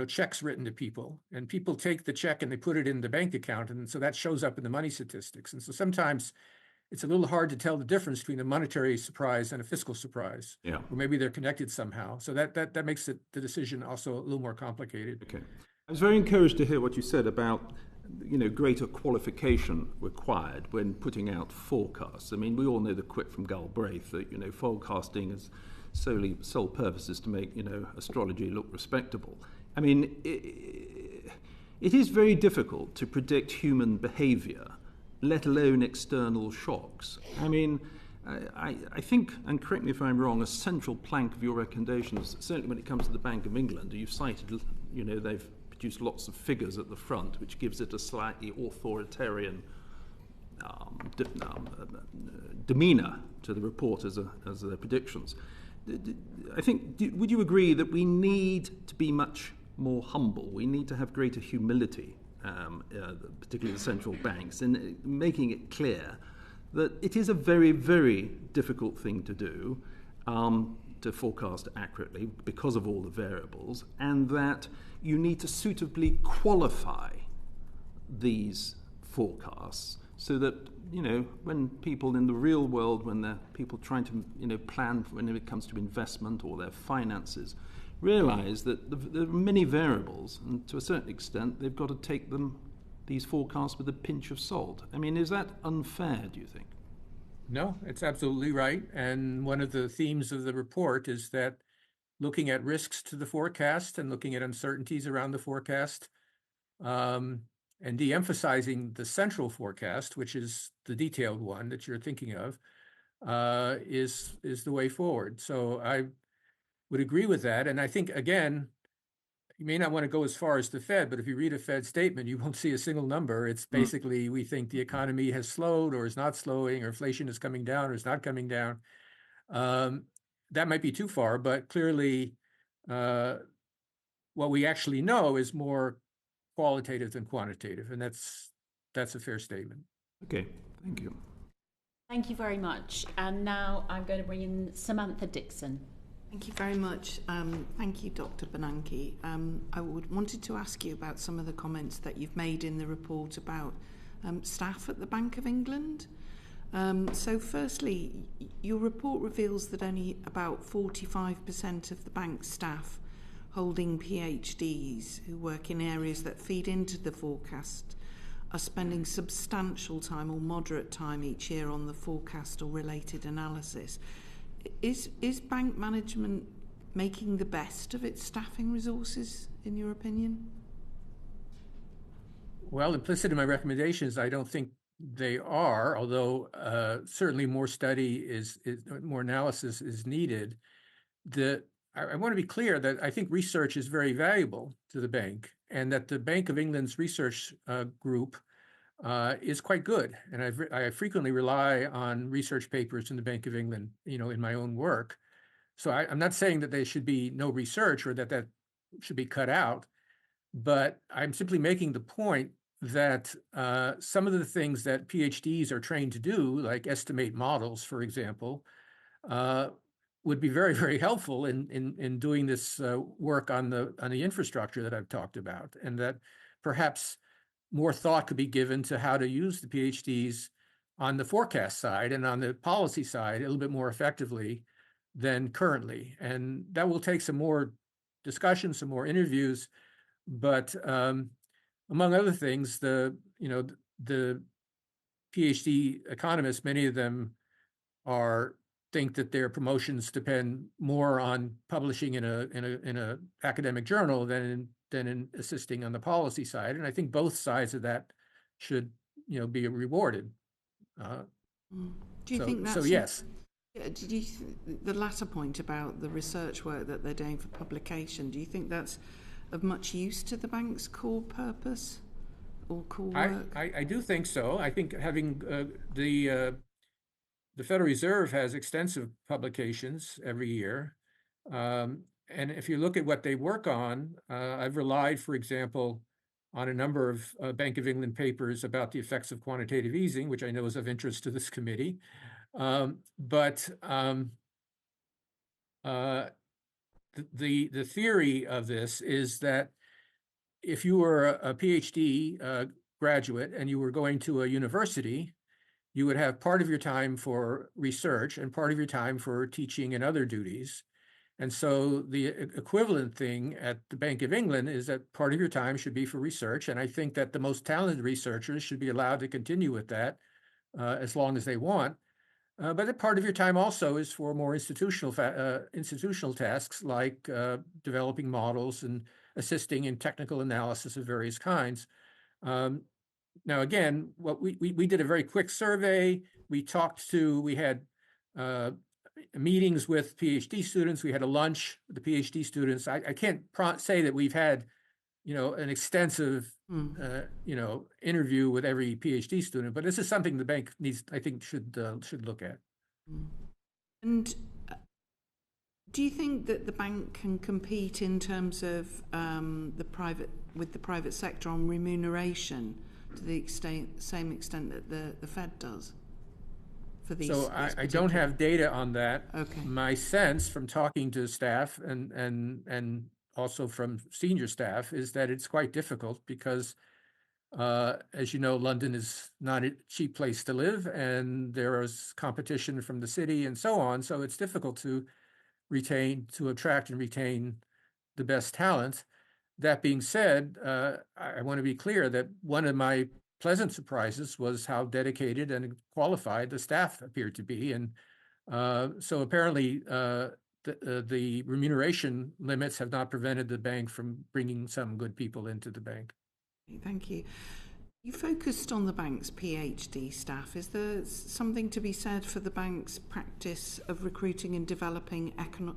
checks written to people, and people take the check and they put it in the bank account. And so that shows up in the money statistics. And so sometimes it's a little hard to tell the difference between a monetary surprise and a fiscal surprise. Yeah. Or maybe they're connected somehow. So that makes the decision also a little more complicated. Okay. I was very encouraged to hear what you said about, greater qualification required when putting out forecasts. I mean, we all know the quip from Galbraith that, forecasting is sole purpose is to make, astrology look respectable. I mean, it is very difficult to predict human behavior, let alone external shocks. I mean, I think, and correct me if I'm wrong, a central plank of your recommendations, certainly when it comes to the Bank of England, you've cited, they've produced lots of figures at the front, which gives it a slightly authoritarian demeanour to the report as their predictions. I think, would you agree that we need to be much more humble? We need to have greater humility, particularly the central banks, in making it clear that it is a very, very difficult thing to do, to forecast accurately because of all the variables, and that you need to suitably qualify these forecasts so that, when people in the real world, when they're people trying to, plan when it comes to investment or their finances, realize that there are many variables, and to a certain extent, they've got to take these forecasts with a pinch of salt. I mean, is that unfair, do you think? No, it's absolutely right. And one of the themes of the report is that looking at risks to the forecast and looking at uncertainties around the forecast, and de-emphasizing the central forecast, which is the detailed one that you're thinking of, is the way forward. So I would agree with that. And I think, again, you may not want to go as far as the Fed, but if you read a Fed statement, you won't see a single number. It's basically, we think the economy has slowed or is not slowing, or inflation is coming down or is not coming down. That might be too far, but clearly what we actually know is more qualitative than quantitative, and that's a fair statement. Okay, thank you. Thank you very much. And now I'm going to bring in Samantha Dixon. Thank you very much. Thank you, Dr. Bernanke. I wanted to ask you about some of the comments that you've made in the report about staff at the Bank of England. So firstly, your report reveals that only about 45% of the bank's staff holding PhDs who work in areas that feed into the forecast are spending substantial time or moderate time each year on the forecast or related analysis. Is bank management making the best of its staffing resources, in your opinion? Well, implicit in my recommendations, I don't think they are, although certainly more study more analysis is needed. I want to be clear that I think research is very valuable to the bank, and that the Bank of England's research group is quite good. And I frequently rely on research papers in the Bank of England, in my own work. So I'm not saying that there should be no research or that should be cut out, but I'm simply making the point that some of the things that PhDs are trained to do, like estimate models, for example, would be very, very helpful in doing this work on the infrastructure that I've talked about, and that perhaps more thought could be given to how to use the PhDs on the forecast side and on the policy side a little bit more effectively than currently. And that will take some more discussion, some more interviews, but among other things, the PhD economists, many of them are think that their promotions depend more on publishing in a academic journal than in assisting on the policy side. And I think both sides of that should, be rewarded. Do you think that's... So yes. Did you the latter point about the research work that they're doing for publication, do you think that's of much use to the bank's core purpose or core work? I do think so. I think having the Federal Reserve has extensive publications every year. And if you look at what they work on, I've relied, for example, on a number of Bank of England papers about the effects of quantitative easing, which I know is of interest to this committee. But the theory of this is that if you were a PhD graduate and you were going to a university, you would have part of your time for research and part of your time for teaching and other duties. And so the equivalent thing at the Bank of England is that part of your time should be for research. And I think that the most talented researchers should be allowed to continue with that as long as they want. But a part of your time also is for more institutional tasks like developing models and assisting in technical analysis of various kinds. Now, again, what we did a very quick survey. We had meetings with PhD students. We had a lunch with the PhD students. I can't say that we've had, an extensive, interview with every PhD student, but this is something the bank should look at. And do you think that the bank can compete in terms of the private sector on remuneration to the same extent that the Fed does? For these, so I don't have data on that. Okay. My sense from talking to staff and also from senior staff is that it's quite difficult because, as you know, London is not a cheap place to live, and there is competition from the city and so on. So it's difficult to attract and retain the best talent. That being said, I want to be clear that one of my pleasant surprises was how dedicated and qualified the staff appeared to be. And so apparently the remuneration limits have not prevented the bank from bringing some good people into the bank. Thank you. You focused on the bank's PhD staff. Is there something to be said for the bank's practice of recruiting and developing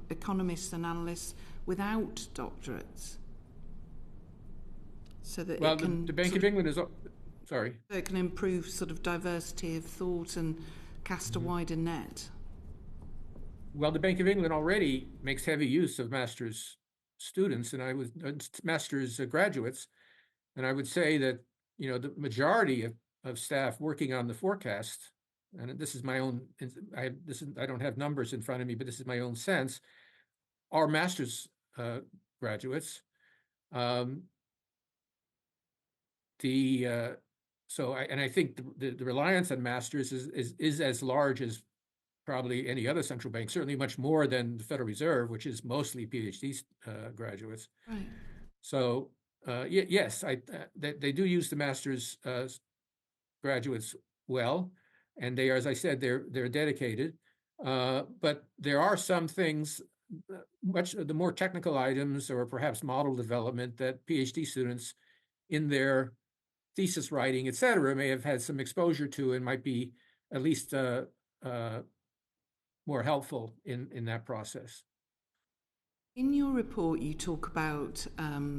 economists and analysts without doctorates? So that the Bank of England is... Sorry. So it can improve sort of diversity of thought and cast a wider net. Well, the Bank of England already makes heavy use of master's students, and master's graduates, and I would say that the majority of staff working on the forecast, and this is my own. I don't have numbers in front of me, but this is my own sense, are master's graduates. I think the reliance on masters is as large as probably any other central bank, certainly much more than the Federal Reserve, which is mostly PhD graduates. Right. So yes, they do use the master's graduates well, and they are, as I said, they're dedicated. But there are some things, much the more technical items or perhaps model development that PhD students in their thesis writing, et cetera, may have had some exposure to and might be at least more helpful in that process. In your report, you talk about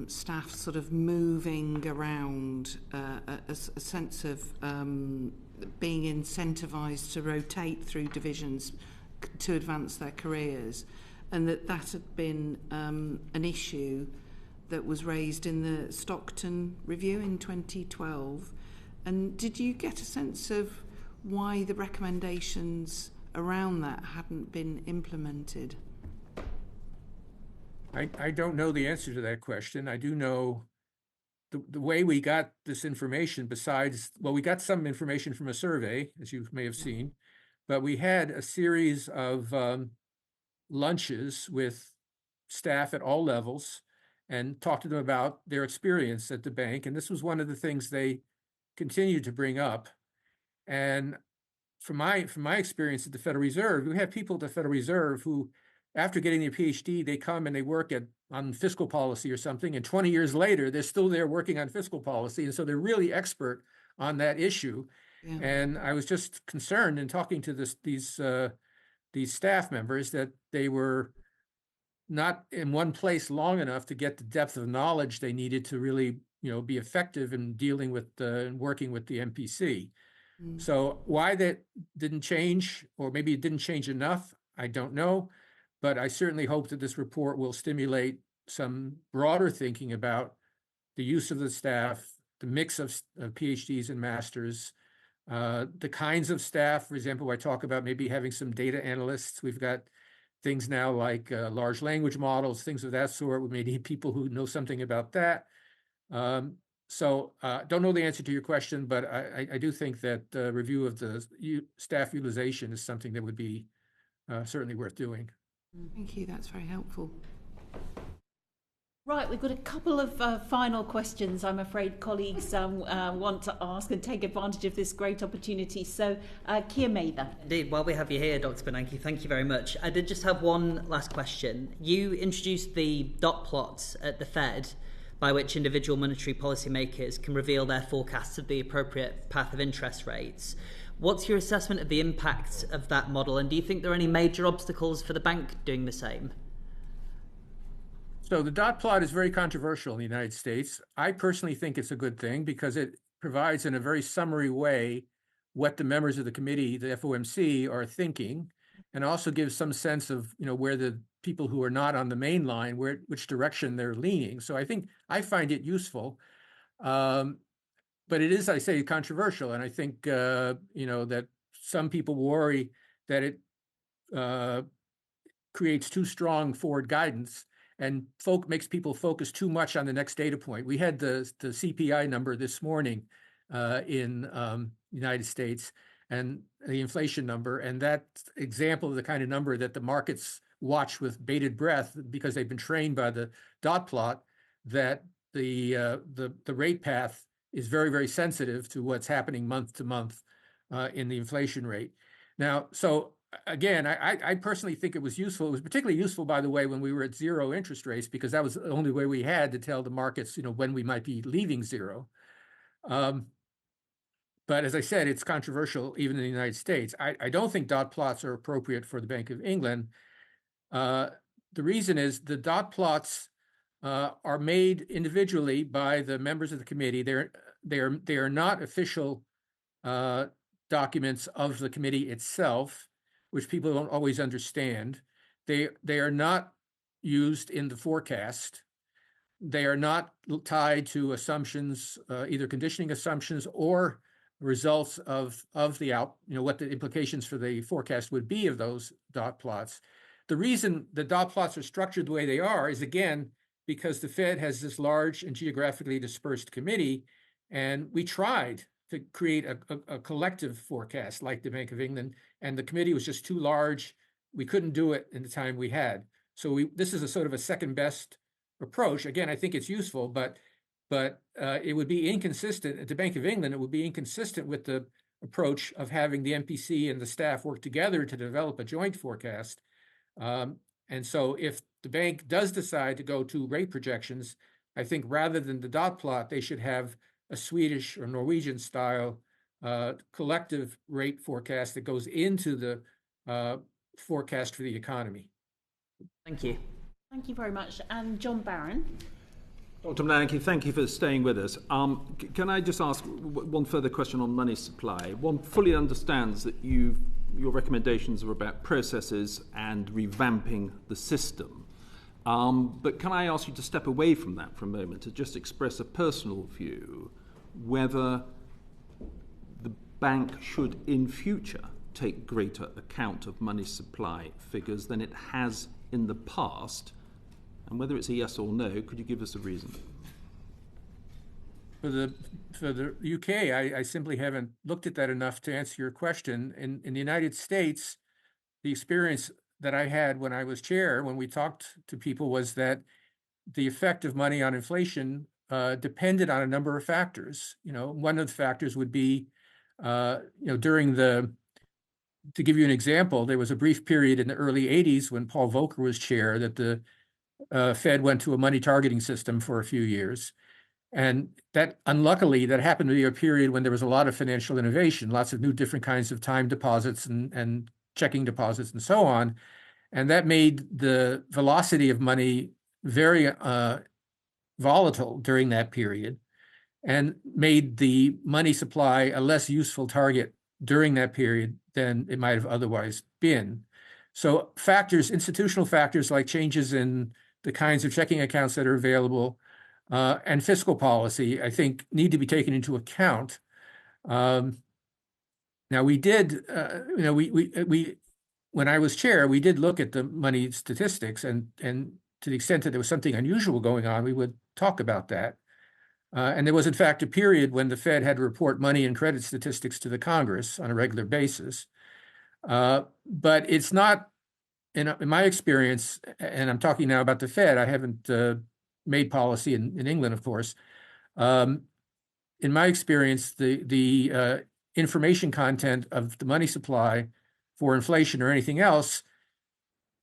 staff sort of moving around, a sense of being incentivized to rotate through divisions to advance their careers, and that had been an issue that was raised in the Stockton review in 2012. And did you get a sense of why the recommendations around that hadn't been implemented? I don't know the answer to that question. I do know the way we got this information we got some information from a survey, as you may have seen, but we had a series of lunches with staff at all levels and talked to them about their experience at the bank. And this was one of the things they continued to bring up. And from my experience at the Federal Reserve, we have people at the Federal Reserve who, after getting their PhD, they come and they work on fiscal policy or something, and 20 years later, they're still there working on fiscal policy, and so they're really expert on that issue. Yeah. And I was just concerned in talking to these staff members that they were not in one place long enough to get the depth of knowledge they needed to really, be effective in dealing with and working with the MPC. So why that didn't change, or maybe it didn't change enough, I don't know. But I certainly hope that this report will stimulate some broader thinking about the use of the staff, the mix of PhDs and masters, the kinds of staff. For example, I talk about maybe having some data analysts. We've got things now like large language models, things of that sort. We may need people who know something about that. So don't know the answer to your question, but I do think that review of the staff utilization is something that would be certainly worth doing. Thank you. That's very helpful. Right, we've got a couple of final questions I'm afraid colleagues want to ask and take advantage of this great opportunity. So, Keir Mather. Indeed, while we have you here, Dr. Bernanke, thank you very much. I did just have one last question. You introduced the dot plots at the Fed, by which individual monetary policymakers can reveal their forecasts of the appropriate path of interest rates. What's your assessment of the impact of that model, and do you think there are any major obstacles for the bank doing the same? So the dot plot is very controversial in the United States. I personally think it's a good thing because it provides in a very summary way what the members of the committee, the FOMC, are thinking, and also gives some sense of where the people who are not on the main line, which direction they're leaning. So I find it useful, but it is, I say, controversial, and I think that some people worry that it creates too strong forward guidance and makes people focus too much on the next data point. We had the CPI number this morning in the United States, and the inflation number, and that example of the kind of number that the markets watch with bated breath because they've been trained by the dot plot, that the rate path is very, very sensitive to what's happening month to month in the inflation rate. Now, so again, I personally think it was useful. It was particularly useful, by the way, when we were at zero interest rates, because that was the only way we had to tell the markets, when we might be leaving zero. But as I said, it's controversial even in the United States. I don't think dot plots are appropriate for the Bank of England. The reason is the dot plots are made individually by the members of the committee. They are not official documents of the committee itself, which people don't always understand. They are not used in the forecast. They are not tied to assumptions, either conditioning assumptions or results of the what the implications for the forecast would be of those dot plots. The reason the dot plots are structured the way they are is, again, because the Fed has this large and geographically dispersed committee, and we tried to create a collective forecast like the Bank of England, and the committee was just too large. We couldn't do it in the time we had. So this is a sort of a second best approach. Again, I think it's useful, but it would be inconsistent at the Bank of England. It would be inconsistent with the approach of having the MPC and the staff work together to develop a joint forecast. And so if the bank does decide to go to rate projections, I think rather than the dot plot, they should have a Swedish or Norwegian style collective rate forecast that goes into the forecast for the economy. Thank you. Thank you very much. And John Barron. Dr. Bernanke, thank you for staying with us. Can I just ask one further question on money supply? One fully understands that your recommendations are about processes and revamping the system. But can I ask you to step away from that for a moment to just express a personal view whether the bank should in future take greater account of money supply figures than it has in the past? And whether it's a yes or no, could you give us a reason? For the UK, I simply haven't looked at that enough to answer your question. In the United States, the experience that I had when I was chair, when we talked to people, was that the effect of money on inflation depended on a number of factors. One of the factors would be, during the to give you an example, there was a brief period in the early 80s when Paul Volcker was chair that the Fed went to a money targeting system for a few years. And that, unluckily, that happened to be a period when there was a lot of financial innovation, lots of new different kinds of time deposits and checking deposits and so on. And that made the velocity of money very volatile during that period and made the money supply a less useful target during that period than it might have otherwise been. So factors, institutional factors like changes in the kinds of checking accounts that are available and fiscal policy, I think, need to be taken into account. Now, we did, when I was chair, we did look at the money statistics, and to the extent that there was something unusual going on, we would talk about that. And there was, in fact, a period when the Fed had to report money and credit statistics to the Congress on a regular basis. But it's not, in my experience, and I'm talking now about the Fed, I haven't made policy in England, of course. In my experience, the information content of the money supply for inflation or anything else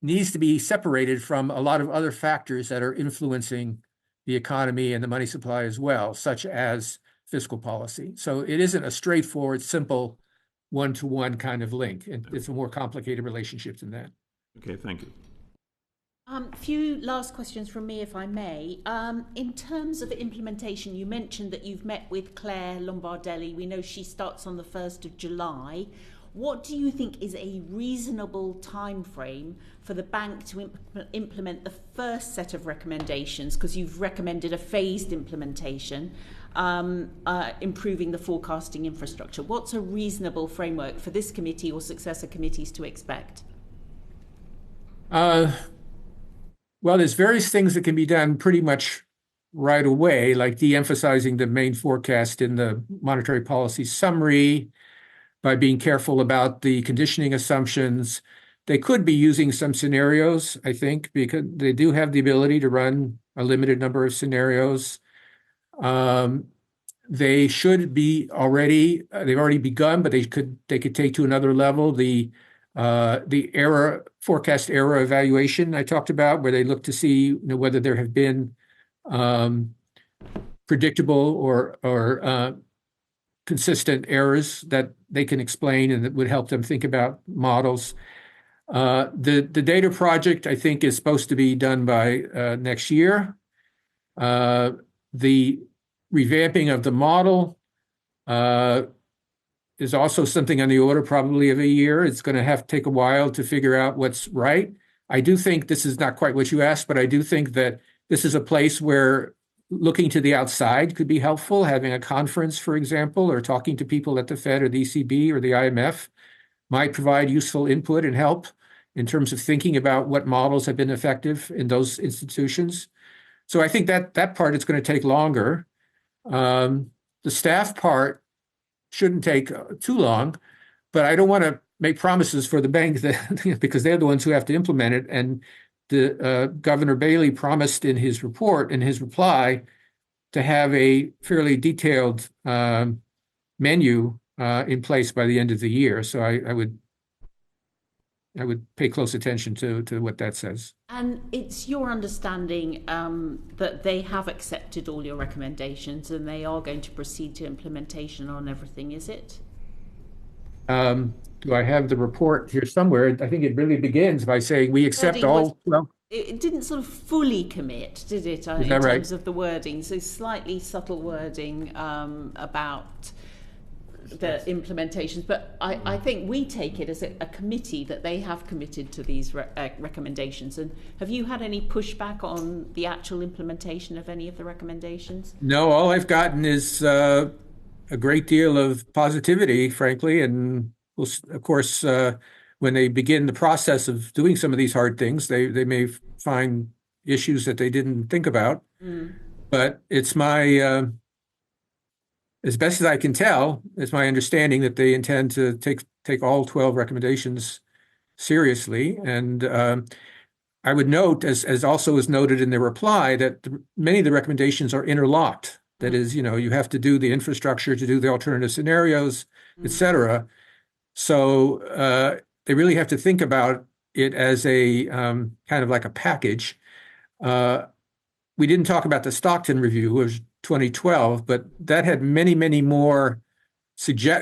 needs to be separated from a lot of other factors that are influencing the economy and the money supply as well, such as fiscal policy. So it isn't a straightforward, simple one-to-one kind of link. It's a more complicated relationship than that. Okay, thank you. Few last questions from me, if I may. In terms of implementation, you mentioned that you've met with Claire Lombardelli. We know she starts on the 1st of July. What do you think is a reasonable time frame for the bank to implement the first set of recommendations? Because you've recommended a phased implementation, improving the forecasting infrastructure. What's a reasonable framework for this committee or successor committees to expect? Well, there's various things that can be done pretty much right away, like de-emphasizing the main forecast in the monetary policy summary, by being careful about the conditioning assumptions. They could be using some scenarios, I think, because they do have the ability to run a limited number of scenarios. They should be already, they've already begun, but they could take to another level the forecast error evaluation I talked about, where they look to see whether there have been predictable or consistent errors that they can explain and that would help them think about models. The data project, I think, is supposed to be done by next year. The revamping of the model is also something on the order probably of a year. It's going to have to take a while to figure out what's right. I do think this is not quite what you asked, but I do think that this is a place where looking to the outside could be helpful. Having a conference, for example, or talking to people at the Fed or the ECB or the IMF might provide useful input and help in terms of thinking about what models have been effective in those institutions. So I think that part is going to take longer. The staff part shouldn't take too long, but I don't want to make promises for the bank that, because they're the ones who have to implement it. And the Governor Bailey promised in his report, in his reply, to have a fairly detailed menu in place by the end of the year. So I would pay close attention to what that says. And it's your understanding that they have accepted all your recommendations and they are going to proceed to implementation on everything, is it? Do I have the report here somewhere? I think it really begins by saying we accept all. Well, it didn't sort of fully commit, did it, in terms of the wording? So slightly subtle wording about the implementations, but I think we take it as a committee that they have committed to these recommendations. And have you had any pushback on the actual implementation of any of the recommendations? No, all I've gotten is a great deal of positivity, frankly, and of course, when they begin the process of doing some of these hard things, they may find issues that they didn't think about. But it's my as best as I can tell, it's my understanding that they intend to take all 12 recommendations seriously. And I would note, as also is noted in the reply, that many of the recommendations are interlocked. That is, you have to do the infrastructure to do the alternative scenarios, et cetera. So they really have to think about it as a kind of like a package. We didn't talk about the Stockton review, which was 2012, but that had many, many more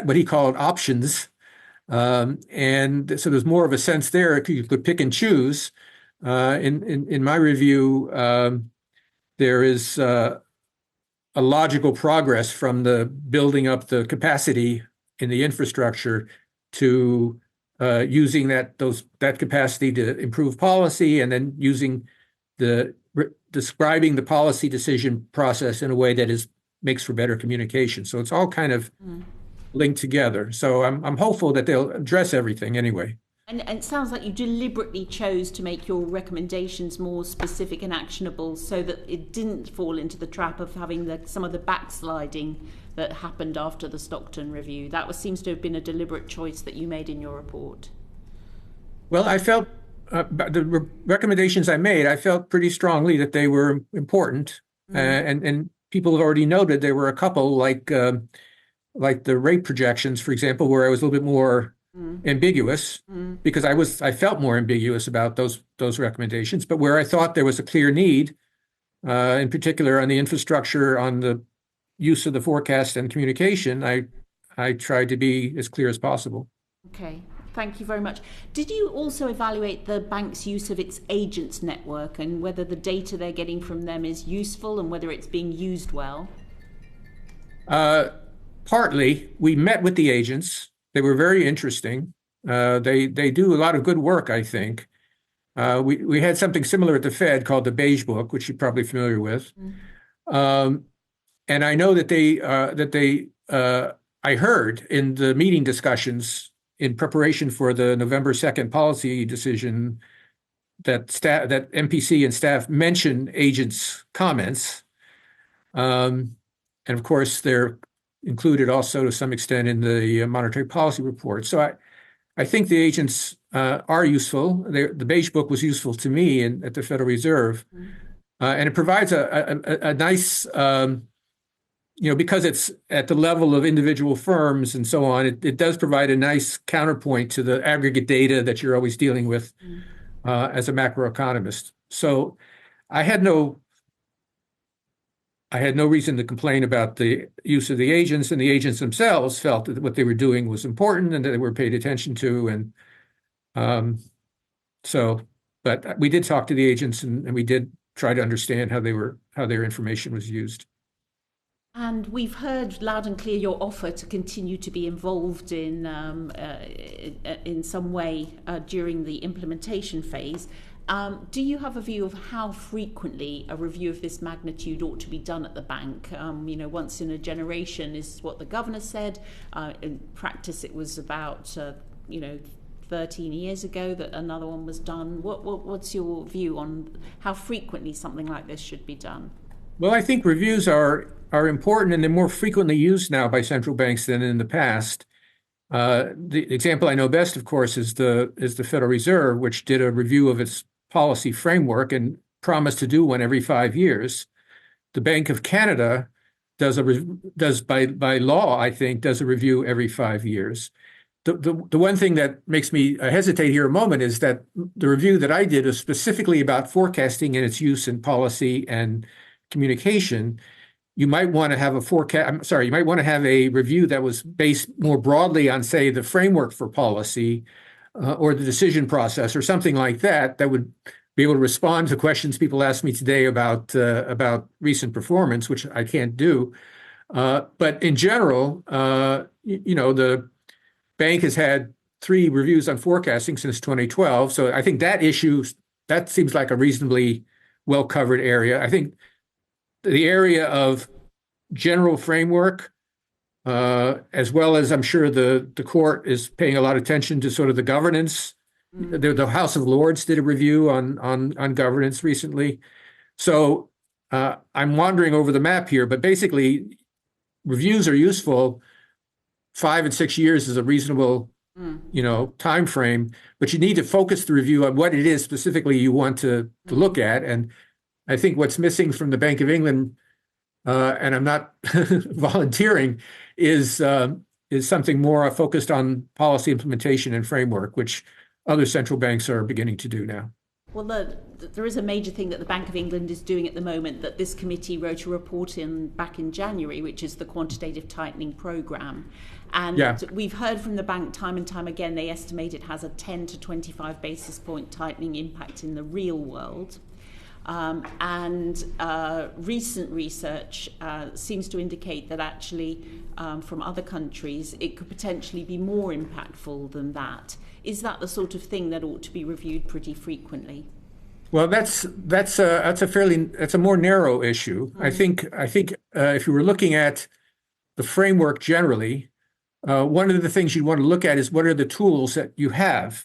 what he called options. And so there's more of a sense there. You could pick and choose. In my review, there is a logical progress from the building up the capacity in the infrastructure to using that capacity to improve policy, and then using describing the policy decision process in a way that makes for better communication. So it's all kind of linked together. So I'm hopeful that they'll address everything anyway. And it sounds like you deliberately chose to make your recommendations more specific and actionable so that it didn't fall into the trap of having some of the backsliding that happened after the Stockton review. That seems to have been a deliberate choice that you made in your report. Well, I felt the recommendations I made, I felt pretty strongly that they were important. And people have already noted there were a couple like the rate projections, for example, where I was a little bit more ambiguous because I felt more ambiguous about those recommendations, but where I thought there was a clear need, in particular on the infrastructure, on the use of the forecast and communication, I tried to be as clear as possible. Okay, thank you very much. Did you also evaluate the bank's use of its agents network and whether the data they're getting from them is useful and whether it's being used well? Partly. We met with the agents. They were very interesting. They do a lot of good work, I think. We had something similar at the Fed called the Beige Book, which you're probably familiar with. And I know that I heard in the meeting discussions in preparation for the November 2nd policy decision that MPC and staff mentioned agents' comments. And of course, they're included also to some extent in the monetary policy report. So I think the agents are useful. The Beige Book was useful to me at the Federal Reserve. And it provides a nice, because it's at the level of individual firms and so on, it does provide a nice counterpoint to the aggregate data that you're always dealing with as a macroeconomist. So I had no reason to complain about the use of the agents, and the agents themselves felt that what they were doing was important and that they were paid attention to. And but we did talk to the agents, and we did try to understand how their information was used. And we've heard loud and clear your offer to continue to be involved in some way during the implementation phase. Do you have a view of how frequently a review of this magnitude ought to be done at the bank? Once in a generation is what the governor said. In practice, it was about 13 years ago that another one was done. What's your view on how frequently something like this should be done? Well, I think reviews are important, and they're more frequently used now by central banks than in the past. The example I know best, of course, is the Federal Reserve, which did a review of its policy framework and promised to do one every 5 years. The Bank of Canada does by law, I think, does a review every 5 years. The one thing that makes me hesitate here a moment is that the review that I did is specifically about forecasting and its use in policy and communication. You might want to have you might want to have a review that was based more broadly on, say, the framework for policy or the decision process or something like that would be able to respond to questions people ask me today about recent performance, which I can't do. But in general, the bank has had 3 reviews on forecasting since 2012. So I think that seems like a reasonably well-covered area. I think the area of general framework, as well as I'm sure the court is paying a lot of attention to sort of the governance. The House of Lords did a review on governance recently. So I'm wandering over the map here, but basically reviews are useful. 5 and 6 years is a reasonable time frame, but you need to focus the review on what it is specifically you want to look at. And I think what's missing from the Bank of England, and I'm not volunteering, is is something more focused on policy implementation and framework, which other central banks are beginning to do now. Well, there is a major thing that the Bank of England is doing at the moment that this committee wrote a report back in January, which is the quantitative tightening programme. And we've heard from the bank time and time again, they estimate it has a 10 to 25 basis point tightening impact in the real world. Recent research seems to indicate that actually from other countries it could potentially be more impactful than that. Is that the sort of thing that ought to be reviewed pretty frequently? Well, that's a more narrow issue. I think if you were looking at the framework generally, one of the things you'd want to look at is what are the tools that you have.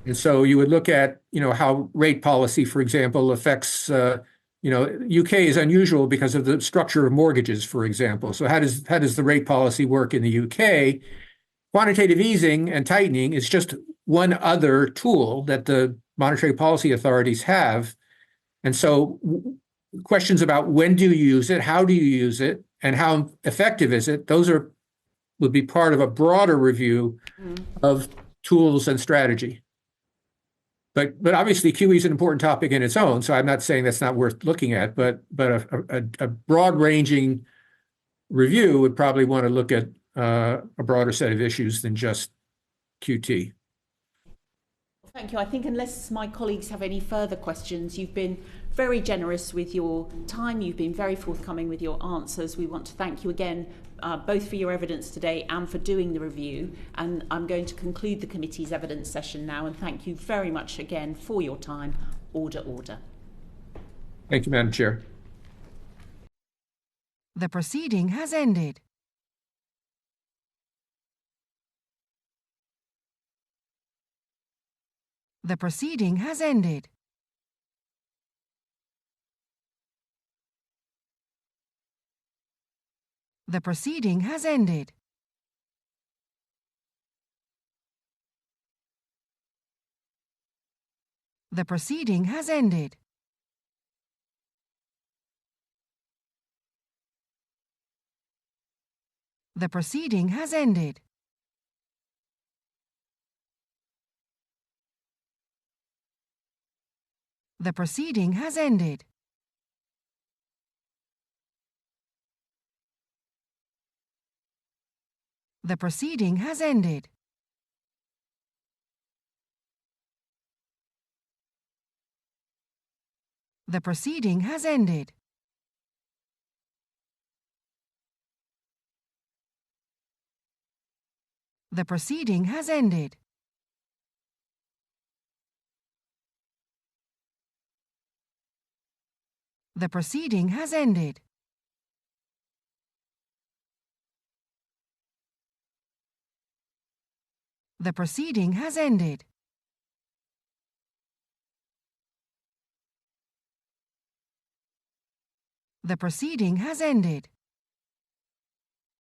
And so you would look at, how rate policy, for example, affects, UK is unusual because of the structure of mortgages, for example. So how does the rate policy work in the UK? Quantitative easing and tightening is just one other tool that the monetary policy authorities have. And so questions about when do you use it, how do you use it, and how effective is it, those would be part of a broader review of tools and strategy. But obviously QE is an important topic in its own, so I'm not saying that's not worth looking at, but a broad-ranging review would probably want to look at a broader set of issues than just QT. Thank you. I think unless my colleagues have any further questions, you've been very generous with your time. You've been very forthcoming with your answers. We want to thank you again, both for your evidence today and for doing the review. And I'm going to conclude the committee's evidence session now and thank you very much again for your time. Order. Thank you, Madam Chair. The proceeding has ended. The proceeding has ended. The proceeding has ended. The proceeding has ended. The proceeding has ended. The proceeding has ended. The proceeding has ended. The proceeding has ended. The proceeding has ended. The proceeding has ended. The proceeding has ended. The proceeding has ended.